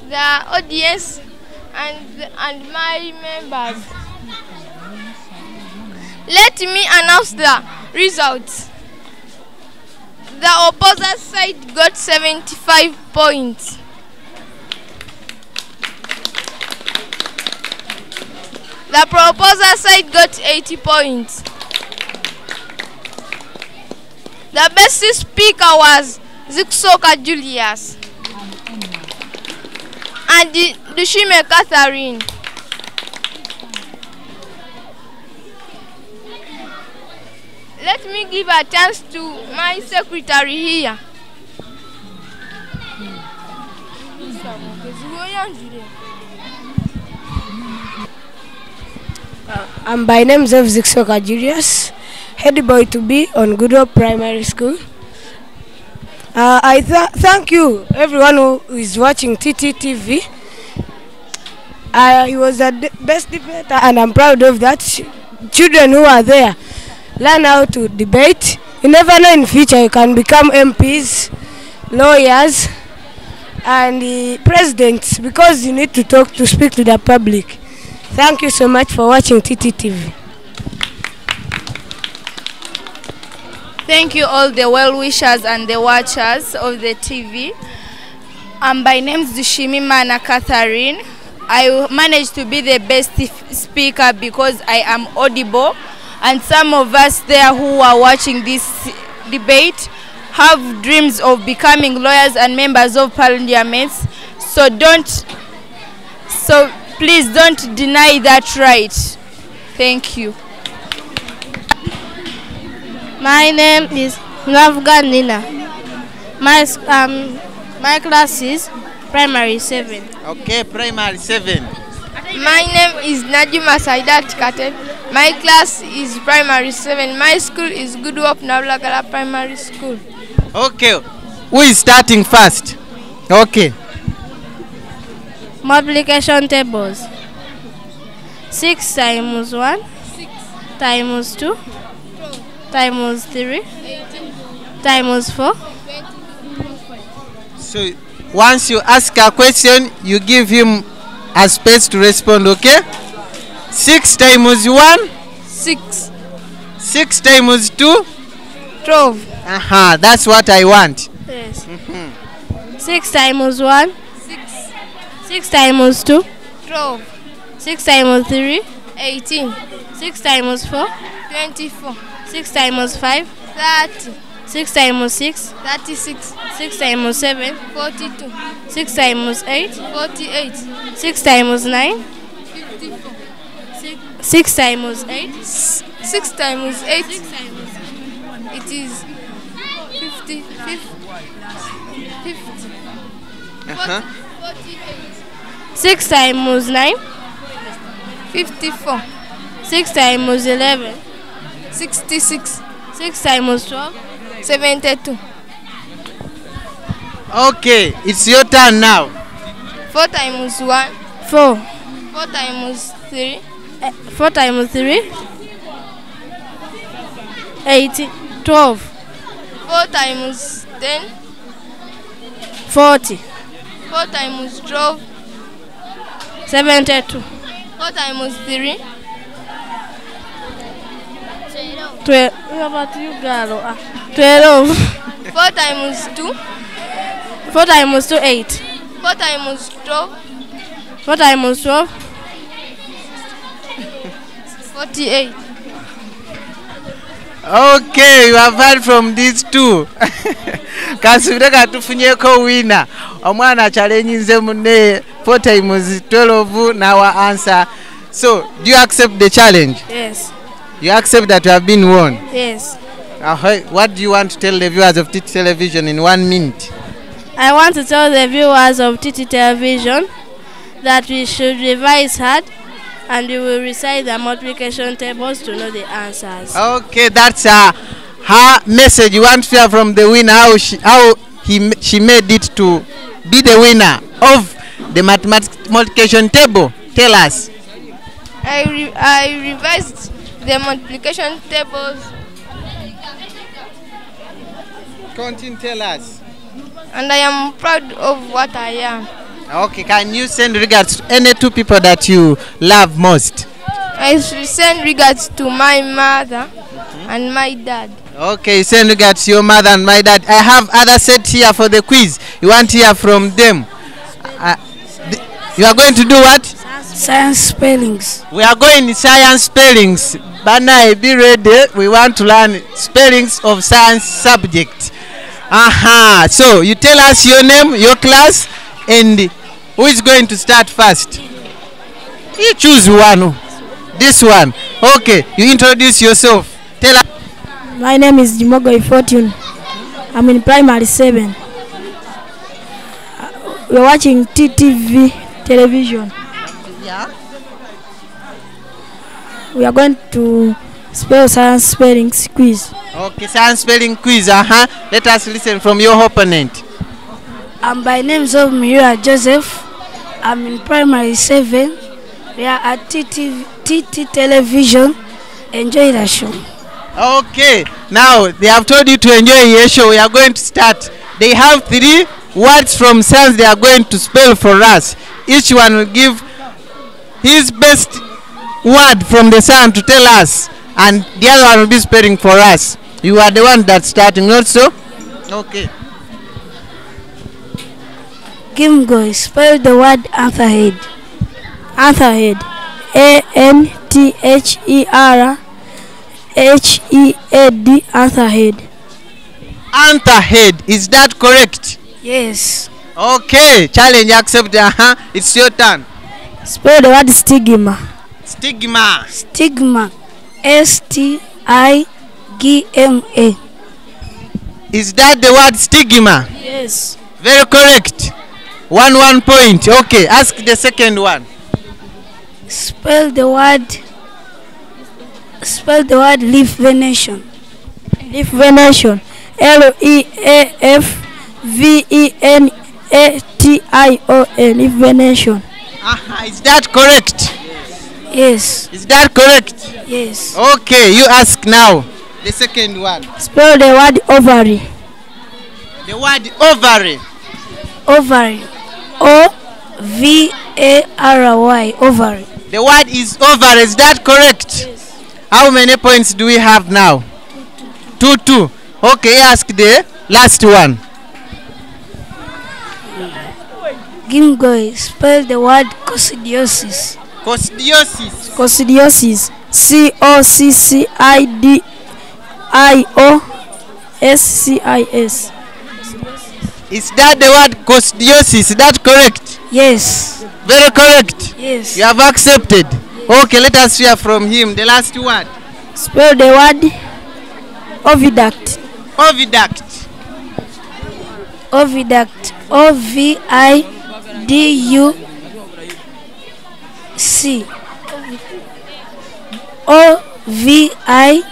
the audience, and my members. Let me announce the results. The opposite side got 75 points. The proposer side got 80 points. The best speaker was Ziksoka Julius and Dushime Catherine. Let me give a chance to my secretary here. By name of Ziksoka Julius, head boy to be on Good Hope Primary School. I thank you everyone who is watching TTTV. He was the best debater and I'm proud of that. Children who are there learn how to debate. You never know, in future you can become MPs, lawyers and presidents, because you need to speak to the public. Thank you so much for watching TTTV. Thank you all the well-wishers and the watchers of the TV. My name is Dushimimana Catherine. I managed to be the best speaker because I am audible, and some of us there who are watching this debate have dreams of becoming lawyers and members of parliament. So please don't deny that right. Thank you. My name is Nabulagala Nina. My class is primary 7. Okay, primary 7. My name is Najima Saidat Katel. My class is primary 7. My school is Good Hope Nabulagala Primary School. Okay, who is starting first? Okay. Multiplication tables. 6 times 1 times 2 times 3 times 4. So once you ask a question, you give him a space to respond, okay? 6 times 1? 6. 6 times 2? 12. That's what I want. Yes. 6 times 1? 6 times 2? 12. 6 times 3? 18. 6 times 4? 24. 6 times 5? 30. 6 times 6? 36. 6 times 7? 42. 6 times 8? 48. 6 times 9? 54. 6 times 8? 6 times 8? It is 50. 6 times 9? 54. 6 times 11? 66. 6 times 12? 72. Okay, it's your turn now. 4 times 1? 4. 4 times 3? 4 times 3? 18. 12. 4 times 10? 40. 4 times 12? 72. 4 times 3? 12. What about you, girl? 12. 4 times 2? 4 times 2, 8. 4 times 12? 4 times 12? 48. Okay, you have heard from these two. Kasubireka tufunyeko winner. Omwana challenge nze munne 4 times 12 now answer. So, do you accept the challenge? Yes. You accept that you have been won? Yes. What do you want to tell the viewers of TT Television in 1 minute? I want to tell the viewers of TT Television that we should revise hard and we will recite the multiplication tables to know the answers. Okay, that's her message. You want to hear from the winner how she made it to be the winner of the multiplication table. Tell us. I revised the multiplication tables. Continue, tell us. And I am proud of what I am. Okay, can you send regards to any 2 people that you love most? I send regards to my mother and my dad. Okay, send regards to your mother and my dad. I have other set here for the quiz. You want to hear from them. You are going to do what? Science spellings. We are going science spellings. Bana, be ready. We want to learn spellings of science subject. Aha. So you tell us your name, your class, and who is going to start first? You choose one. This one. Okay. You introduce yourself. Tell us. My name is Jimogo Fortune. I'm in primary 7. We're watching TTV television. Yeah. We are going to spell science spelling quiz. Okay, science spelling quiz. Let us listen from your opponent. I'm by names of Mira Joseph. I'm in primary 7. We are at TT television. Enjoy the show. Okay, now they have told you to enjoy your show. We are going to start. They have 3 words from science they are going to spell for us. Each one will give his best word from the science to tell us, and the other one will be spelling for us. You are the one that's starting, not so? Okay. Gimgo, spell the word antherhead. Antherhead. ANTHERHEAD. Antherhead. Antherhead. Is that correct? Yes. Okay. Challenge accepted. It's your turn. Spell the word stigma. Stigma. Stigma. STIGMA. Is that the word stigma? Yes. Very correct. 1 point. Okay. Ask the second one. Spell the word leaf venation. Leaf venation. LEAFVENATION. Leaf venation. Is that correct? Yes. Is that correct? Yes. Okay, you ask now. The second one. Spell the word ovary. The word ovary. Ovary. OVARY. Ovary. The word is ovary. Is that correct? Yes. How many points do we have now? 2. Okay, ask the last one. Gimgoy, spell the word coccidiosis. Coccidiosis. Coccidiosis. COCCIDIOSCIS. Is that the word coccidiosis? Is that correct? Yes. Very correct. Yes. You have accepted. Okay, let us hear from him. The last word. Spell the word oviduct. Oviduct. Oviduct. OVIDUC. OVIDUC.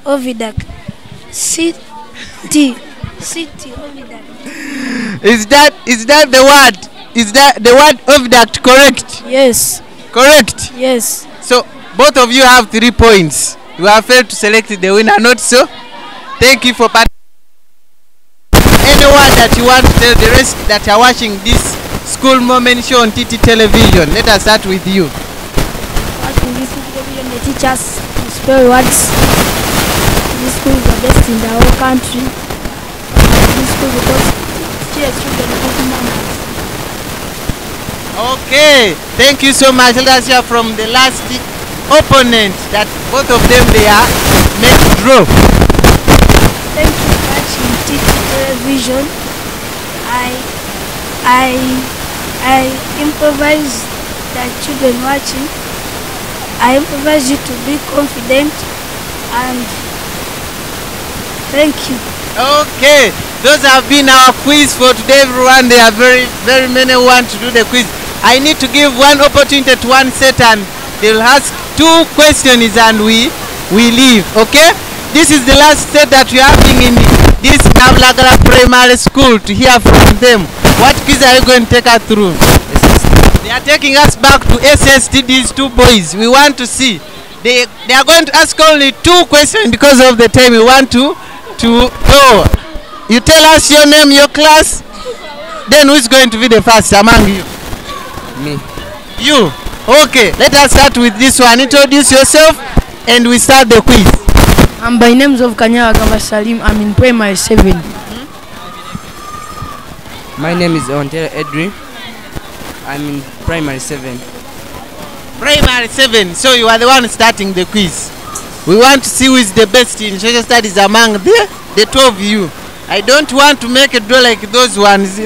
Oviduct. CT. Oviduct. Is that the word? Is that the word oviduct correct? Yes. Correct? Yes. So both of you have 3 points. You have failed to select the winner, not so? Thank you for participating. Anyone that you want to tell the rest that are watching this school moment show on TT television? Let us start with you. Watching this television, the teachers spell words. This school is the best in the whole country. This school because teachers children good manners. Okay, thank you so much. Let us hear from the last opponent that both of them they are made to draw. Thank you for watching TT television. I improvise the children watching. I improvise you to be confident and thank you. Okay, those have been our quiz for today, everyone. There are very many who want to do the quiz. I need to give one opportunity to one set and they'll ask 2 questions and we leave. Okay, this is the last set that we are having in this Nabulagala primary school to hear from them. What quiz are you going to take us through? They are taking us back to SST. These 2 boys, we want to see. They are going to ask only 2 questions because of the time. We want to go. You tell us your name, your class, then who is going to be the first among you? Me. You. Okay, let us start with this one. Introduce yourself and we start the quiz. I'm by names of Nabulagala Salim. I'm in primary 7. My name is Ontero Edwin. I'm in primary 7. Primary 7. So you are the one starting the quiz. We want to see who is the best in social studies among the 2 of you. I don't want to make a draw like those ones.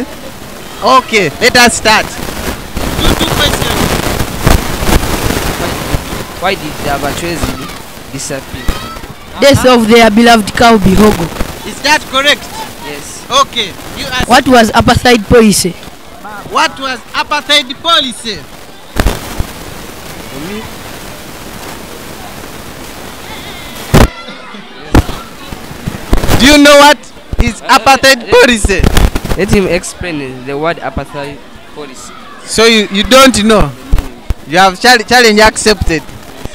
Okay, let us start. Two questions. Why did the Abachwezi disappear? Death of their beloved cow Bihogo. Is that correct? Yes. Okay. You ask. What was apartheid policy? What was apartheid policy? For me? Do you know what is apartheid policy? Let him explain the word apartheid policy. So you don't know? You have challenge accepted.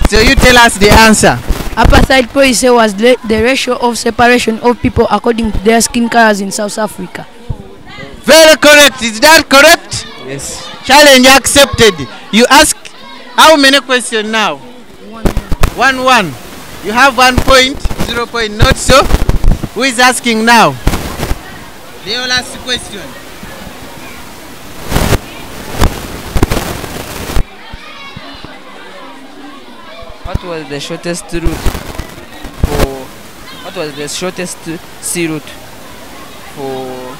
So you tell us the answer. Apartheid policy was the ratio of separation of people according to their skin colors in South Africa. Very correct. Is that correct? Yes. Challenge accepted. You ask how many questions now? 1-1. You have 1 point, 0 point. Not so. Who is asking now? The last question. What was the shortest route for? What was the shortest sea route for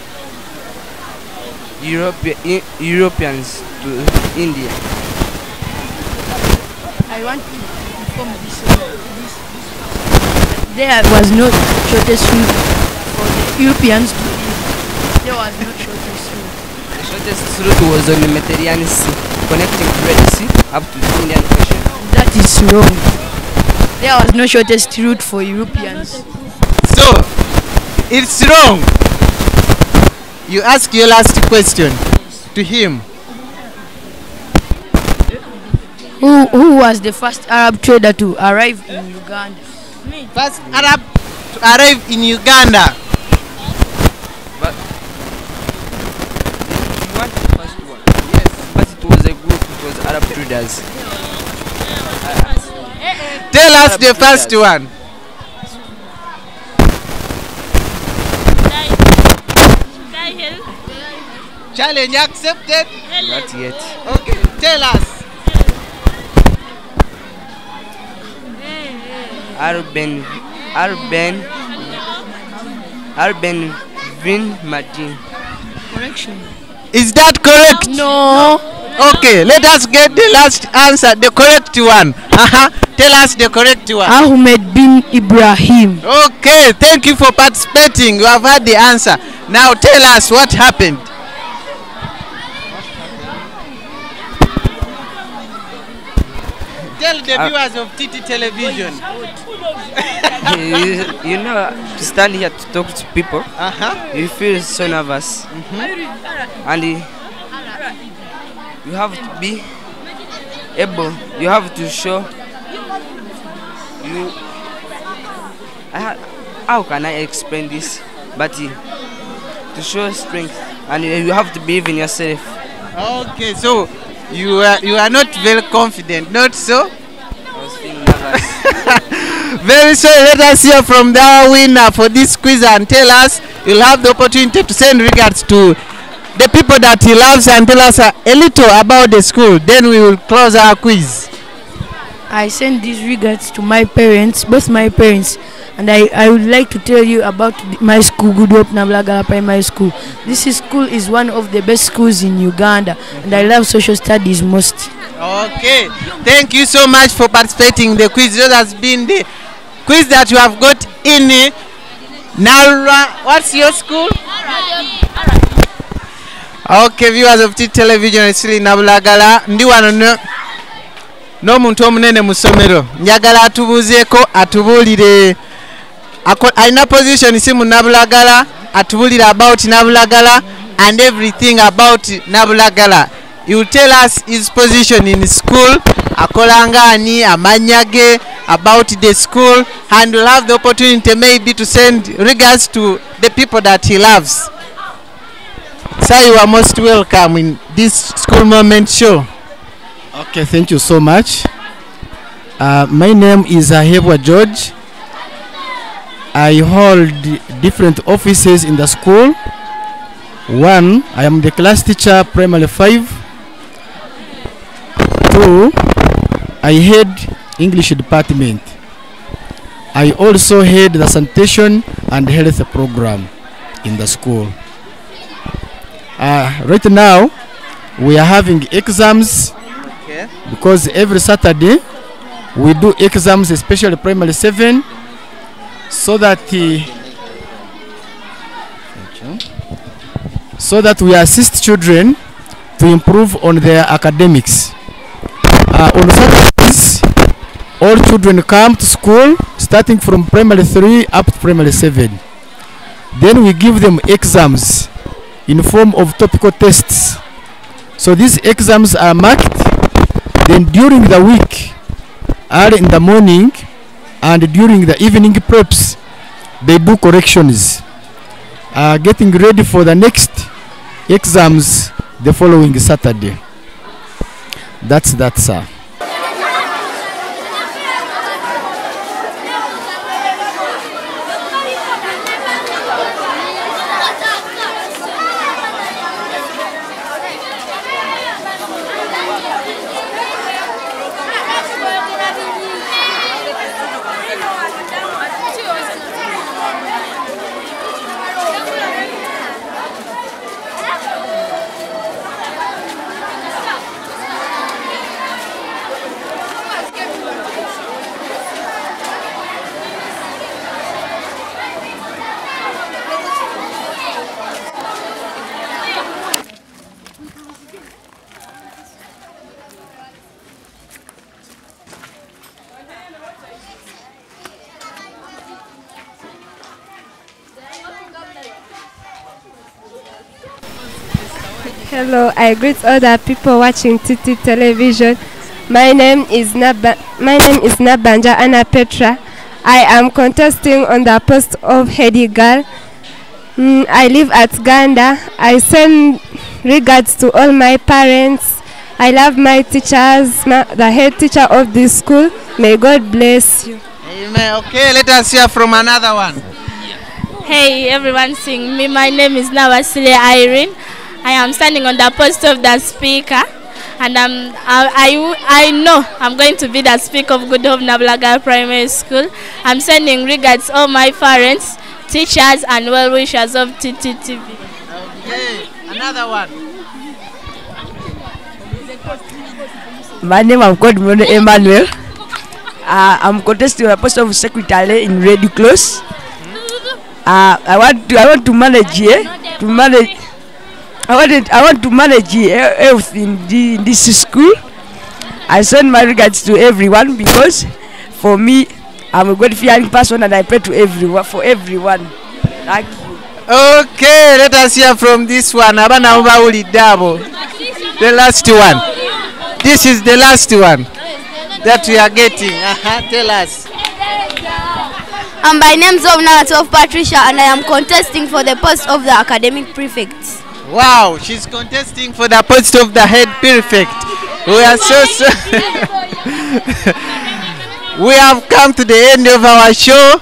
Europeans to India? I want to inform this. There was no shortest route for the Europeans to India. There was no shortest route. The shortest route was on the Mediterranean Sea, connecting the Red Sea up to the Indian Ocean. That is wrong. There was no shortest route for Europeans. So, it's wrong. You ask your last question to him. Who was the first Arab trader to arrive in Uganda? First Arab to arrive in Uganda. But you want the first one? Yes. But it was a group. It was Arab traders. Tell us the first one. Challenge accepted? Not yet. Okay, tell us. Arben Vin Martin. Correction. Is that correct? No. Okay, let us get the last answer, the correct one. Tell us the correct one. Ahmed bin Ibrahim. Okay, thank you for participating. You have had the answer. Now tell us what happened. Tell the viewers of TT Television. You know, to stand here to talk to people, you feel so nervous. And you have to be able, you have to show you. How can I explain this? But to show strength, and you have to believe in yourself. Okay, so you are not very confident, not so? I was feeling nervous. Very sorry. Let us hear from the winner for this quiz and tell us. You'll have the opportunity to send regards to the people that he loves and tell us a little about the school. Then we will close our quiz. I send these regards to my parents, both my parents, and I would like to tell you about my school, Good Hope Nabulagala Primary School. This school is one of the best schools in Uganda, and I love social studies most. Okay, thank you so much for participating in the quiz. This has been the quiz that you have got in Nara. What's your school? Okay, viewers of TT Television, it's still Nabulagala. Ndi wano n'omuntu omunene mu ssomero njagala atubuuzeeko atubuulire alina position si mu Nabulagala, atubuulire about Nabulagala and everything about Nabulagala. He will tell us his position in school, akola ng'ani, amannya ge, about the school, and we'll have the opportunity maybe to send regards to the people that he loves. Sir, you are most welcome in this School Moment show. Okay, thank you so much. My name is Ahebwa George. I hold different offices in the school. 1. I am the class teacher, primary 5. 2. I head English department. I also head the sanitation and health program in the school. Right now, we are having exams because every Saturday we do exams, especially primary 7, so that we assist children to improve on their academics. On Saturdays, all children come to school starting from primary 3 up to primary 7. Then we give them exams in form of topical tests. So these exams are marked. Then during the week, early in the morning and during the evening preps, they do corrections, getting ready for the next exams the following Saturday. That's that, sir. Hello, I greet all the people watching TT Television. My name is Nabanja Anna Petra. I am contesting on the post of head girl. I live at Uganda. I send regards to all my parents. I love my teachers, the head teacher of this school. May God bless you. Amen. Okay, let us hear from another one. Hey, everyone sing me. My name is Nabulagala Irene. I am standing on the post of the speaker, and I know I'm going to be the speaker of Good Hope Nabulagala Primary School. I'm sending regards to all my parents, teachers, and well-wishers of TTTV. Okay, another one. My name is Godmone Emmanuel. I'm contesting the post of secretary in Red Close. I want to manage here. I want to manage health in this school. I send my regards to everyone because for me, I'm a God-fearing person and I pray to everyone for everyone. Thank you. Okay, let us hear from this one. The last one. This is the last one that we are getting. Tell us. By names of Nat of Patricia, and I am contesting for the post of the academic prefect. Wow, she's contesting for the post of the head prefect. We are so we have come to the end of our show,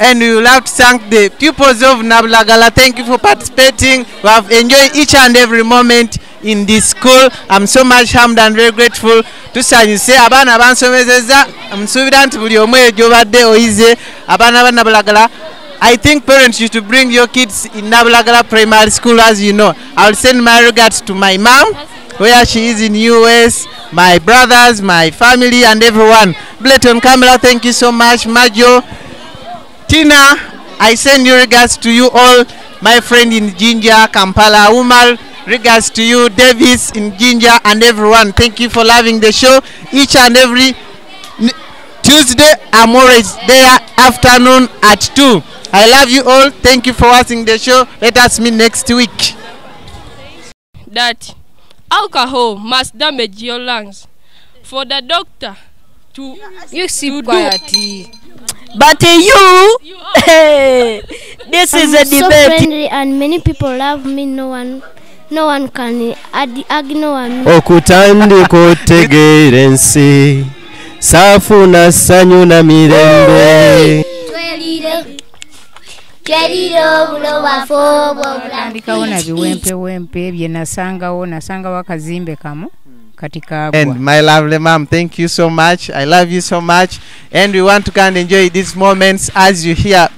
and we would like to thank the pupils of Nabulagala. Thank you for participating. We have enjoyed each and every moment in this school. I'm so much humbled and very grateful to say abana bansomezeza msubira nti buli omwe ejobadde oyize abana ba Nabulagala. I think parents used to bring your kids in Nabulagala Primary School. As you know, I'll send my regards to my mom, where she is in US, my brothers, my family, and everyone. Bletton Kamala, thank you so much. Majo, Tina, I send you regards to you all. My friend in Jinja, Kampala, Umar, regards to you, Davis in Jinja, and everyone. Thank you for loving the show. Each and every Tuesday, I'm always there afternoon at 2. I love you all. Thank you for watching the show. Let us meet next week. That alcohol must damage your lungs. For the doctor to quietly. But you hey, this is a debate. So friendly and many people love me. No one can ignore me. Okutandika otegeera ensi saafuna ssanyu na mirembe. Ndikawo na biwempe bye nasangawo akazimbe kamu katika abwa. And my lovely mom, thank you so much. I love you so much. And we want to come and enjoy these moments as you hear